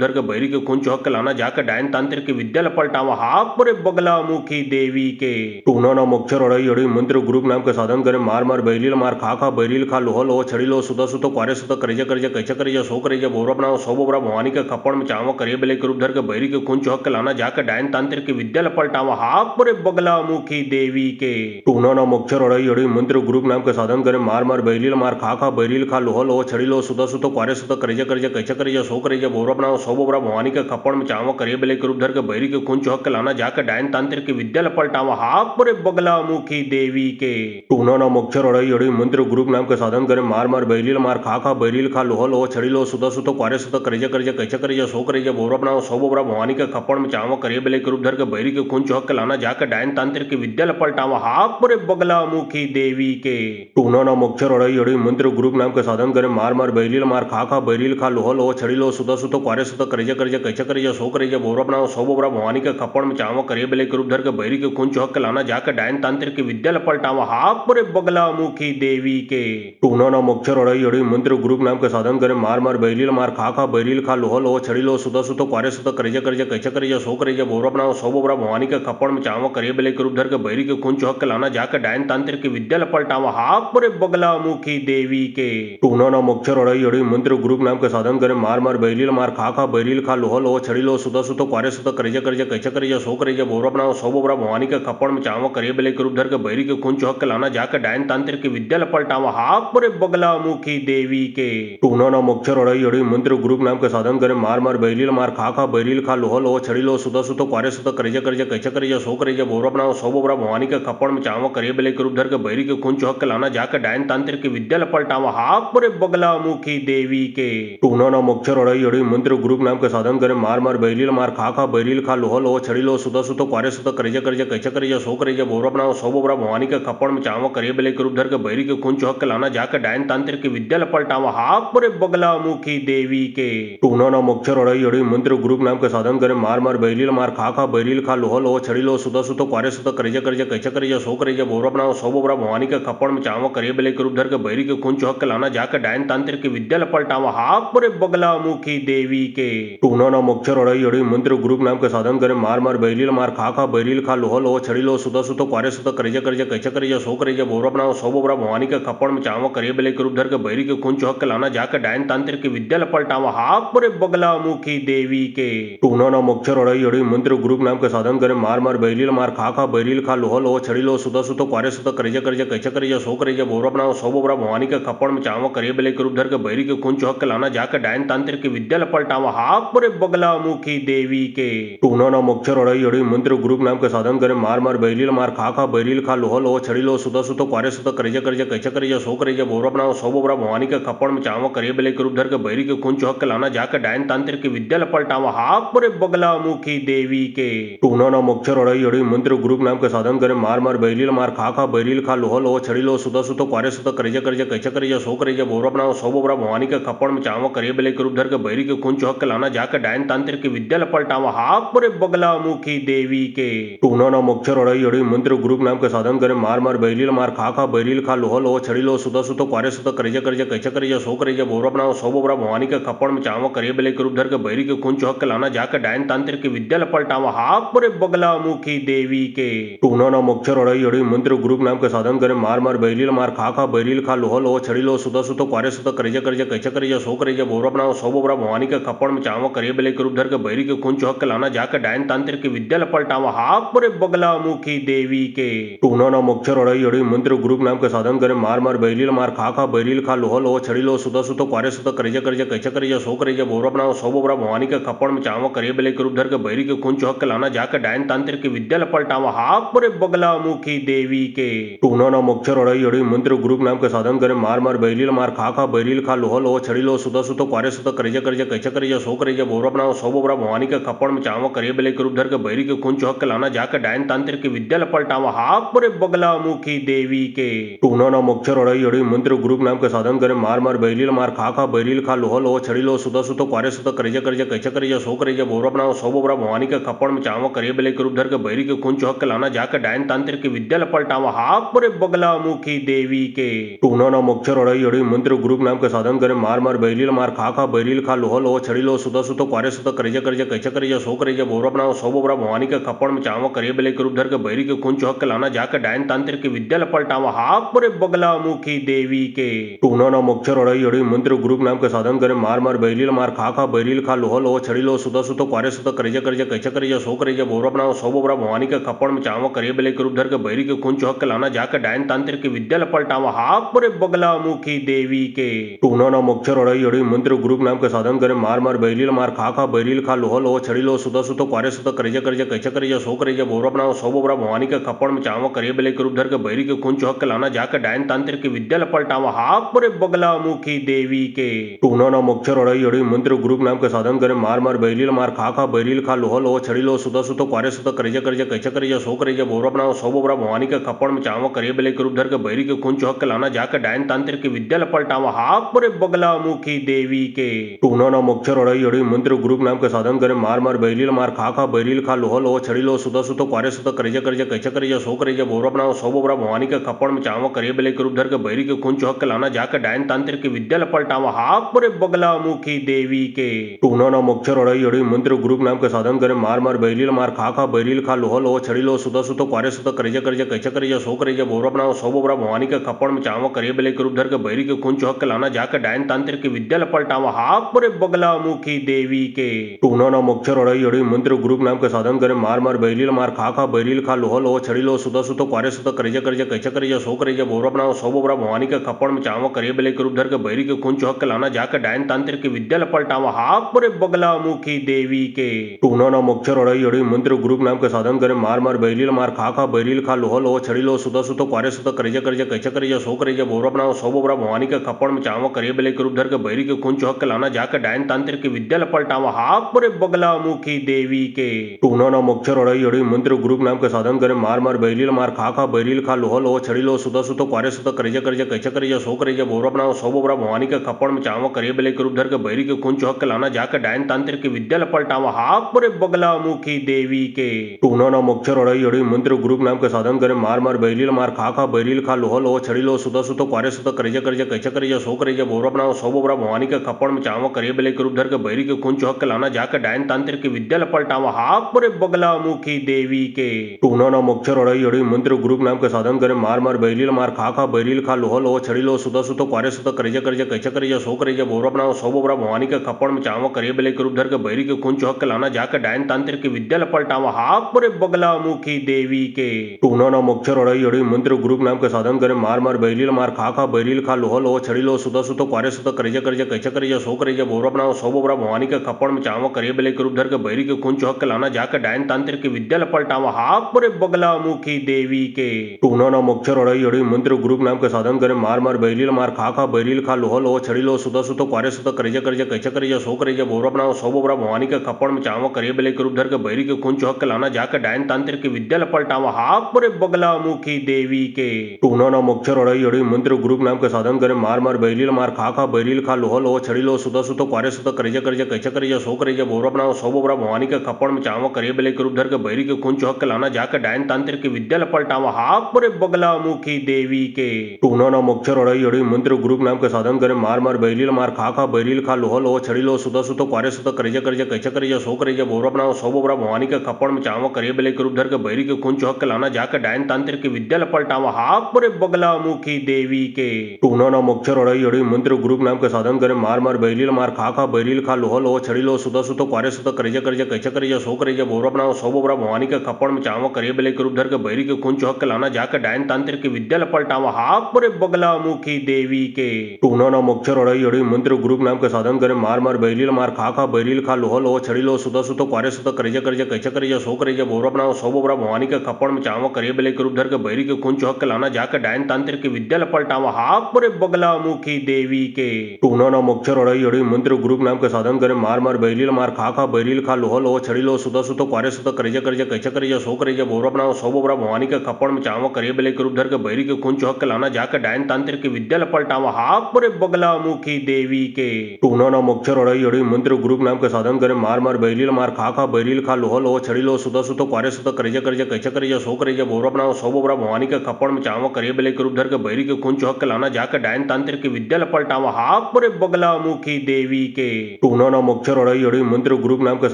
A: धर के बैरी के खून चौक के लाना जाके डायन तांत्रिक की विद्या लपलटावा हाक पुरे बगला मुखी देवी के टूना नाम अक्षर अड़ई अड़ी मंत्र ग्रुप नाम के साधन करे मार मार बैलील मार खा खा बैलील खा लोह लोह छड़ी लो सुत सुत क्वारे सुत करेजा करेजा कैचा करेजा सो करेजा बोरा बनाओ सौ बोरा भवानी के खप्पड़ में चावा करे बेले के रूप धर के बैरी के खून चौक के लाना जाके डायन तांत्रिक की विद्या लपलटावा हाक पुरे बगला मुखी देवी के टूना नाम अक्षर अड़ई अड़ी मंत्र ग्रुप नाम के साधन करे मार मार बैलील मार खा खा बैलील खा लोह लोह छड़ी लो सुत सुत क्वारे सुत करेजा करेजा कैचा करेजा सो करेजा बोरा बनाओ सौ बोरा भवानी के खप्पड़ में चावा करे बेले के रूप धर के बैरी के खून चौक के लाना जाके डायन तांत्रिक की विद्या लपलटावा हाक पुरे बगला मुखी देवी के टूना नाम अक्षर अड़ई अड़ी मंत्र ग्रुप नाम के साधन करे मार मार बैलील मार खा खा बैलील खा लोह लोह छड़ी लो सुत सुत क्वारे सुत करेजा करेजा कैचा करेजा सो करेजा बोरा बनाओ सौ बोरा भवानी के खप्पड़ में चावा करे बेले के रूप धर के बैरी के खून चौक के लाना जाके डायन तांत्रिक की विद्या लपलटावा हाक पुरे बगला मुखी देवी के टूना नाम अक्षर अड़ई अड़ी मंत्र ग्रुप नाम के साधन करे मार मार बैलील मार खा खा बैलील खा लोह लोह छड़ी लो सुत सुत क्वारे सुत करेजा करेजा कैचा करेजा सो करेजा बोरा बनाओ सौ बोरा भवानी के खप्पड़ में चावा करे बेले के रूप धर के बैरी के खून चौक के लाना जाके डायन तांत्रिक की विद्या लपलटावा हाक पुरे बगला मुखी देवी के टूना नाम अक्षर अड़ई अड़ी मंत्र ग्रुप नाम के साधन करे मार मार बैलील मार खा खा बैलील खा लोह लोह छड़ी लो सुत सुत क्वारे सुत करेजा करेजा कैचा करेजा सो करेजा बोरा बनाओ सौ बोरा भवानी के खप्पड़ में चावा करे बेले के रूप धर के बैरी के खून चौक के लाना जाके डायन तांत्रिक की विद्या लपलटावा हाक पुरे बगला मुखी देवी के टूना नाम अक्षर अड़ई अड़ी मंत्र ग्रुप नाम के साधन करे मार मार बैलील मार खा खा बैलील खा लोह लोह छड़ी लो सुत सुत क्वारे सुत करेजा करेजा कैचा करेजा सो करेजा बोरा बनाओ सौ बोरा भवानी के खप्पड़ में चावा करे बेले के रूप धर के बैरी के खून चौक के लाना जाके डायन तांत्रिक की विद्या लपलटावा हाक पुरे बगला मुखी देवी के टूना नाम अक्षर अड़ई अड़ी मंत्र ग्रुप नाम के साधन करे मार मार बैलील मार खा खा बैलील खा लोह लोह छड़ी लो सुत सुत क्वारे सुत करेजा करेजा कैचा करेजा सो करेजा बोरा बनाओ सौ बोरा भवानी के खप्पड़ में चावा करे बेले के रूप धर के बैरी के खून चौक के लाना जाके डायन तांत्रिक की विद्या लपलटावा हाक पुरे बगला मुखी देवी के टूना नाम अक्षर अड़ई अड़ी मंत्र ग्रुप नाम के साधन करे मार मार बैलील मार खा खा बैलील खा लोह लोह छड़ी लो सुत सुत क्वारे सुत करेजा करेजा कैचा करेजा सो करेजा बोरा बनाओ सौ बोरा भवानी के खप्पड़ में चावा करे बेले के रूप धर के बैरी के खून चौक के लाना जाके डायन तांत्रिक की विद्या लपलटावा हाक पुरे बगला मुखी देवी के टूना नाम अक्षर अड़ई अड़ी मंत्र ग्रुप नाम के साधन करे मार मार बैलील मार खा खा बैलील खा लोह लोह छड़ी लो सुत सुत क्वारे सुत करेजा करेजा कैचा करेजा सो करेजा बोरा बनाओ सौ बोरा भवानी के खप्पड़ में चावा करे बेले के रूप धर के बैरी के खून चौहक के लाना जाकर डायन तांत्रिक की विद्या पलटावा हाक पुरे बगला मुखी देवी के टूना ना मच्छर अड़ई अड़ी मंत्र गुरुप नाम के साधन करे मार मार बैरील मार खा बैरील खा लोह लोह छड़ी लो सुधा सुतो क्वारे सुतो करेजा करेजा कैचा करेजा सो करेजा बोरा बनाओ सो बोरा भवानी के खप्पड़ में चावा करे बेले के रूप धर के बैरी के खून चौहक के लाना जाकर डायन तांत्रिक की विद्या पलटावा हाक पुरे बगला मुखी देवी के टूना ना मच्छर अड़ई अड़ी मंत्र गुरुप नाम के साधन करे मार मार बैरील मार खा बैरील खा लोह लोह छड़ी लो सुधा सुतो क्वारे सुतो करेजा करेजा कैचा करेजा सो करेजा बोरा बनाओ सो बोरा भवानी के खप्पड़ में चावा करे बेले के रूप धर के बैरी के खून चौहक के लाना जाकर डायन तांत्रिक की विद्या पलटावा हाक पुरे बगला मुखी देवी के टूना ना मच्छर अड़ई अड़ी मंत्र गुरुप नाम के साधन करे मार मार बैरील मार खा बैरील खा लोह लोह छड़ी लो सुधा सुतो क्वारे सुतो करेजा करेजा कैचा करेजा सो करेजा बोरा बनाओ सो बोरा भवानी के खप्पड़ में चावा करे बेले के रूप धर के बैरी के खून चौहक के लाना जाकर डायन तांत्रिक की विद्या पलटावा हाक पुरे बगला मुखी देवी के टूना ना मच्छर अड़ई अड़ी मंत्र गुरुप नाम के साधन करे मार मार बैरील मार खा बैरील खा लोह लोह छड़ी लो सुधा सुतो क्वारे सुतो करेजा करेजा कैचा करेजा सो करेजा बोरा बनाओ सो बोरा भवानी के खप्पड़ में चावा करे बेले के रूप धर के बैरी के खून चौहक के लाना जाकर डायन तांत्रिक की विद्या पलटावा हाक पुरे बगला मुखी देवी के टूना ना मच्छर अड़ई अड़ी मंत्र गुरुप नाम के साधन करे मार मार बैरील मार खा बैरील खा लोह लोह छड़ी लो सुधा सुतो क्वारे सुतो करेजा करेजा कैचा करेजा सो करेजा बोरा बनाओ सो बोरा भवानी के खप्पड़ में चावा करे बेले के रूप धर के बैरी के खून चौहक के लाना जाकर डायन तांत्रिक की विद्या पलटावा हाक पुरे बगला मुखी देवी के टूना ना मच्छर अड़ई अड़ी मंत्र गुरुप नाम के साधन करे मार मार बैरील मार खा बैरील खा लोह लोह छड़ी लो सुधा सुतो क्वारे सुतो करेजा करेजा कैचा करेजा सो करेजा बोरा बनाओ सो बोरा भवानी के खप्पड़ में चावा करे बेले के रूप धर के बैरी के खून चौहक के लाना जाकर डायन तांत्रिक की विद्या पलटावा हाक पुरे बगला मुखी देवी के टूना ना मच्छर अड़ई अड़ी मंत्र गुरुप नाम के साधन करे मार मार बैरील मार खा बैरील खा लोह लोह छड़ी लो सुधा सुतो क्वारे सुतो करेजा करेजा कैचा करेजा सो करेजा बोरा बनाओ सो बोरा भवानी के खप्पड़ में चावा करे बेले के रूप धर के बैरी के खून चौहक के लाना जाकर डायन तांत्रिक की विद्या पलटावा हाक पुरे बगला मुखी देवी के टूना ना मच्छर अड़ई अड़ी मंत्र गुरुप नाम के साधन करे मार मार बैरील मार खा बैरील खा लोह लोह छड़ी लो सुधा सुतो क्वारे सुतो करेजा करेजा कैचा करेजा सो करेजा बोरा बनाओ सो बोरा भवानी के खप्पड़ में चावा करे बेले के रूप धर के बैरी के खून चौहक के लाना जाकर डायन तांत्रिक की विद्या पलटावा हाक पुरे बगला मुखी देवी के टूना ना मच्छर अड़ई अड़ी मंत्र गुरुप नाम के साधन करे मार मार बैरील मार खा बैरील खा लोह लोह छड़ी लो सुधा सुतो क्वारे सुतो करेजा करेजा कैचा करेजा सो करेजा बोरा बनाओ सो बोरा भवानी के खप्पड़ में चावा करे बेले के रूप धर के बैरी के खून चौहक के लाना जाकर डायन तांत्रिक की विद्या पलटावा हाक पुरे बगला मुखी देवी के टूना ना मच्छर अड़ई अड़ी मंत्र गुरुप नाम के साधन करे मार मार बैरील मार खा बैरील खा लोह लोह छड़ी लो सुधा सुतो क्वारे सुतो करेजा करेजा कैचा करेजा सो करेजा बोरा बनाओ सो बोरा भवानी के खप्पड़ में चावा करे बेले के रूप धर के बैरी के खून चौहक के लाना जाकर डायन तांत्रिक की विद्या पलटावा हाक पुरे बगला मुखी देवी के टूना ना मच्छर अड़ई अड़ी मंत्र गुरुप नाम के साधन करे मार मार बैरील मार खा बैरील खा लोह लोह छड़ी लो सुधा सुतो क्वारे सुतो करेजा करेजा कैचा करेजा सो करेजा बोरा बनाओ सो बोरा भवानी के खप्पड़ में चावा करे बेले के रूप धर के बैरी के खून चौहक के लाना जाकर डायन तांत्रिक की विद्या पलटावा हाक पुरे बगला मुखी देवी के टूना ना मच्छर अड़ई अड़ी मंत्र गुरुप नाम के साधन करे मार मार बैरील मार खा बैरील खा लोह लोह छड़ी लो सुधा सुतो क्वारे सुतो करेजा करेजा कैचा करेजा सो करेजा बोरा बनाओ सो बोरा भवानी के खप्पड़ में चावा करे बेले के रूप धर के बैरी के खून चौहक के लाना जाकर डायन तांत्रिक की विद्या पलटावा हाक पुरे बगला मुखी देवी के टूना ना मच्छर अड़ई अड़ी मंत्र गुरुप नाम के साधन करे मार मार बैरील मार खा बैरील खा लोह लोह छड़ी लो सुधा सुतो क्वारे सुतो करेजा करेजा कैचा करेजा सो करेजा बोरा बनाओ सो बोरा भवानी के खप्पड़ में चावा करे बेले के रूप धर के बैरी के खून चौहक के लाना जाकर डायन तांत्रिक की विद्या पलटावा हाक पुरे बगला मुखी देवी के टूना ना मच्छर अड़ई अड़ी मंत्र गुरुप नाम के साधन करे मार मार बैरील मार खा बैरील खा लोह लोह छड़ी लो सुधा सुतो क्वारे सुतो करेजा करेजा कैचा करेजा सो करेजा बोरा बनाओ सो बोरा भवानी के खप्पड़ में चावा करे बेले के रूप धर के बैरी के खून चौहक के लाना जाकर डायन तांत्रिक की विद्या पलटावा हाक पुरे बगला मुखी देवी के टूना ना मच्छर अड़ई अड़ी मंत्र गुरुप नाम के साधन करे मार मार बैरील मार खा बैरील खा लोह लोह छड़ी लो सुधा सुतो क्वारे सुतो करेजा करेजा कैचा करेजा सो करेजा बोरा बनाओ सो बोरा भवानी के खप्पड़ में चावा करे बेले के रूप धर के बैरी के खून चौहक के लाना जाकर डायन तांत्रिक की विद्या पलटावा हाक पुरे बगला मुखी देवी के टूना ना मच्छर अड़ई अड़ी मंत्र गुरुप नाम के साधन करे मार मार बैरील मार खा बैरील खा लोह लोह छड़ी लो सुधा सुतो क्वारे सुतो करेजा करेजा कैचा करेजा सो करेजा बोरा बनाओ सो बोरा भवानी के खप्पड़ में चावा करे बेले के रूप धर के बैरी के खून चौहक के लाना जाकर डायन तांत्रिक की विद्या पलटावा हाक पुरे बगला मुखी देवी के टूना ना मच्छर अड़ई अड़ी मंत्र गुरुप नाम के साधन करे मार मार बैरील मार खा बैरील खा लोह लोह छड़ी लो सुधा सुतो क्वारे सुतो करेजा करेजा कैचा करेजा सो करेजा बोरा बनाओ सो बोरा भवानी के खप्पड़ में चावा करे बेले के रूप धर के बैरी के खून चौहक के लाना जाकर डायन तांत्रिक की विद्या पलटावा हाक पुरे बगला मुखी देवी के टूना ना मच्छर अड़ई अड़ी मंत्र गुरुप नाम के साधन करे मार मार बैरील मार खा बैरील खा लोह लोह छड़ी लो सुधा सुतो क्वारे सुतो करेजा करेजा कैचा करेजा सो करेजा बोरा बनाओ सो बोरा भवानी के खप्पड़ में चावा करे बेले के रूप धर के बैरी के खून चौहक के लाना जाकर डायन तांत्रिक की विद्या पलटावा हाक पुरे बगला मुखी देवी के टूना ना मच्छर अड़ई अड़ी मंत्र गुरुप नाम के साधन करे मार मार बैरील मार खा बैरील खा लोह लोह छड़ी लो सुधा सुतो सुत क्वारे सुत करेज करेज कैसे करेज सो करेज बोरा बनाओ सौ बोरा भवानी के खप्पड़ में चावो करे बेले के रूप धर के बैरी के खून चौहक के लाना जाकर डायन तांत्रिक की विद्या लपलटावा हाक पुरे बगला मुखी देवी के टूना ना मक्षर अड़ई अड़ई मंत्र ग्रुप नाम के साधन करे मार मार बैरील मार खा बैरील खा लोह लोह छड़ी लो सुत सुत क्वारे सुत करेज करेज कैसे करेज सो करेज बोरा बनाओ सौ बोरा भवानी के खप्पड़ में चावो करे बेले के रूप धर के बैरी के खून चौहक के लाना जाकर डायन तांत्रिक की विद्या लपलटावा हाक पुरे बगला मुखी देवी के टूना ना मक्षर अड़ई अड़ई मंत्र ग्रुप नाम के साधन करे मार मार बैरील मार खा बैरील खा लोह लोह छड़ी लो सुत सुत क्वारे सुत करेज करेज कैसे करेज सो करेज बोरा बनाओ सौ बोरा भवानी के खप्पड़ में चावो करे बेले के रूप धर के बैरी के खून चौहक के लाना जाकर डायन तांत्रिक की विद्या लपलटावा हाक पुरे बगला मुखी देवी के टूना ना मक्षर अड़ई अड़ई मंत्र ग्रुप नाम के साधन करे मार मार बैरील मार खा बैरील खा लोह लोह छड़ी लो सुत सुत क्वारे सुत करेज करेज कैसे करेज सो करेज बोरा बनाओ सौ बोरा भवानी के खप्पड़ में चावो करे बेले के रूप धर के बैरी के खून चौहक के लाना जाकर डायन तांत्रिक की विद्या लपलटावा हाक पुरे बगला मुखी देवी के टूना ना मक्षर अड़ई अड़ई मंत्र ग्रुप नाम के साधन करे मार मार बैरील मार खा बैरील खा लोह लोह छड़ी लो सुत सुत क्वारे सुत करेज करेज कैसे करेज सो करेज बोरा बनाओ सौ बोरा भवानी के खप्पड़ में चावो करे बेले के रूप धर के बैरी के खून चौहक के लाना जाकर डायन तांत्रिक की विद्या लपलटावा हाक पुरे बगला मुखी देवी के टूना ना मक्षर अड़ई अड़ई मंत्र ग्रुप नाम के साधन करे मार मार बैरील मार खा बैरील खा लोह लोह छड़ी लो सुत सुत क्वारे सुत करेज करेज कैसे करेज सो करेज बोरा बनाओ सौ बोरा भवानी के खप्पड़ में चावो करे बेले के रूप धर के बैरी के खून चौहक के लाना जाकर डायन तांत्रिक की विद्या लपलटावा हाक पुरे बगला मुखी देवी के टूना ना मक्षर अड़ई अड़ई मंत्र ग्रुप नाम के साधन करे मार मार बैरील मार खा बैरील खा लोह लोह छड़ी लो सुत सुत क्वारे सुत करेज करेज कैसे करेज सो करेज बोरा बनाओ सौ बोरा भवानी के खप्पड़ में चावो करे बेले के रूप धर के बैरी के खून चौहक के लाना जाकर डायन तांत्रिक की विद्या लपलटावा हाक पुरे बगला मुखी देवी के टूना ना मक्षर अड़ई अड़ई मंत्र ग्रुप नाम के साधन करे मार मार बैरील मार खा बैरील खा लोह लोह छड़ी लो सुत सुत क्वारे सुत करेज करेज कैसे करेज सो करेज बोरा बनाओ सौ बोरा भवानी के खप्पड़ में चावो करे बेले के रूप धर के बैरी के खून चौहक के लाना जाकर डायन तांत्रिक की विद्या लपलटावा हाक पुरे बगला मुखी देवी के टूना ना मक्षर अड़ई अड़ई मंत्र ग्रुप नाम के साधन करे मार मार बैरील मार खा बैरील खा लोह लोह छड़ी लो सुत सुत क्वारे सुत करेज करेज कैसे करेज सो करेज बोरा बनाओ सौ बोरा भवानी के खप्पड़ में चावो करे बेले के रूप धर के बैरी के खून चौहक के लाना जाकर डायन तांत्रिक की विद्या लपलटावा हाक पुरे बगला मुखी देवी के टूना ना मक्षर अड़ई अड़ई मंत्र ग्रुप नाम के साधन करे मार मार बैरील मार खा बैरील खा लोह लोह छड़ी लो सुत सुत क्वारे सुत करेज करेज कैसे करेज सो करेज बोरा बनाओ सौ बोरा भवानी के खप्पड़ में चावो करे बेले के रूप धर के बैरी के खून चौहक के लाना जाकर डायन तांत्रिक की विद्या लपलटावा हाक पुरे बगला मुखी देवी के टूना ना मक्षर अड़ई अड़ई मंत्र ग्रुप नाम के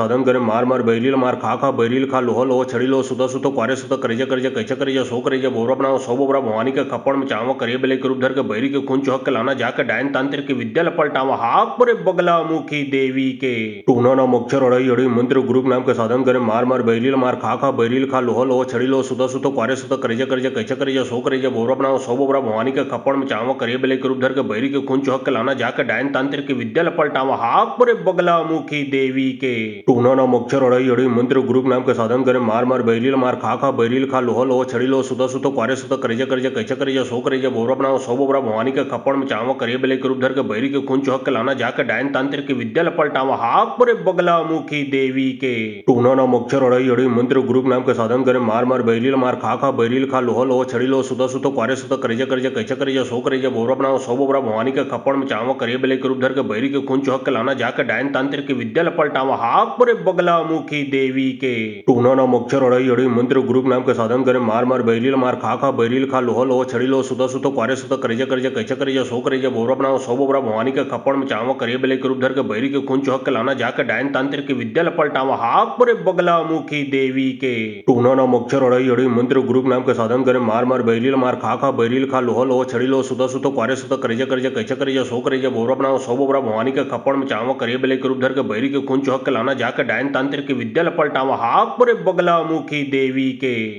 A: साधन करे मार मार बैरील मार खा बैरील खा लोह लोह छड़ी लो सुत सुत क्वारे सुत करेज करेज कैसे करेज सो करेज बोरा बनाओ सौ बोरा भवानी के खप्पड़ में चावो करे बेले के रूप धर के बैरी के खून चौहक के लाना जाकर डायन तांत्रिक की विद्या लपलटावा हाक पुरे बगला मुखी देवी के टूना ना मक्षर अड़ई अड़ई मंत्र ग्रुप नाम के साधन करे मार मार बैरील मार खा बैरील खा लोह लोह छड़ी लो सुत सुत क्वारे सुत करेज करेज कैसे करेज सो करेज बोरा बनाओ सौ बोरा भवानी के खप्पड़ में चावो करे बेले के रूप धर के बैरी के खून चौहक के लाना जाकर डायन तांत्रिक की विद्या लपलटावा हाक पुरे बगला मुखी देवी के टूना ना मक्षर अड़ई अड़ई मंत्र ग्रुप नाम के साधन करे मार मार बैरील मार खा बैरील खा लोह लोह छड़ी लो सुत सुत क्वारे सुत करेज करेज कैसे करेज सो करेज बोरा बनाओ सौ बोरा भवानी के खप्पड़ में चावो करे बेले के रूप धर के बैरी के खून चौहक के लाना जाकर डायन तांत्रिक की विद्या लपलटावा हाक पुरे बगला मुखी देवी के टूना ना मक्षर अड़ई अड़ई मंत्र ग्रुप नाम के साधन करे मार मार बैरील मार खा बैरील खा लोह लोह छड़ी लो सुत सुत क्वारे सुत करेज करेज कैसे करेज सो करेज बोरा बनाओ सौ बोरा भवानी के खप्पड़ में चावो करे बेले के रूप धर के बैरी के खून चौहक के लाना जाकर डायन तांत्रिक की विद्या लपलटावा हाक पुरे बगला मुखी देवी के टूना ना मक्षर अड़ई अड़ई मंत्र ग्रुप नाम के साधन करे मार मार बैरील मार खा बैरील खा लोह लोह छड़ी लो सुत सुत क्वारे सुत करेज करेज कैसे करेज सो करेज बोरा बनाओ सौ बोरा भवानी के खप्पड़ में चावो करे बेले के रूप धर के बैरी के खून चौहक के लाना जाकर डायन तांत्रिक की विद्या लपलटावा हाक पुरे बगला मुखी देवी के टूना ना मक्षर अड़ई अड़ई मंत्र ग्रुप नाम के साधन करे मार मार बैरील मार खा बैरील खा लोह लोह छड़ी लो सुत सुत क्वारे सुत करेज करेज कैसे करेज सो करेज बोरा बनाओ सौ बोरा भवानी के खप्पड़ में चावो करे बेले के रूप धर के बैरी के खून चौहक के लाना जाकर डायन तांत्रिक की विद्या लपलटावा हाक पुरे बगला मुखी देवी के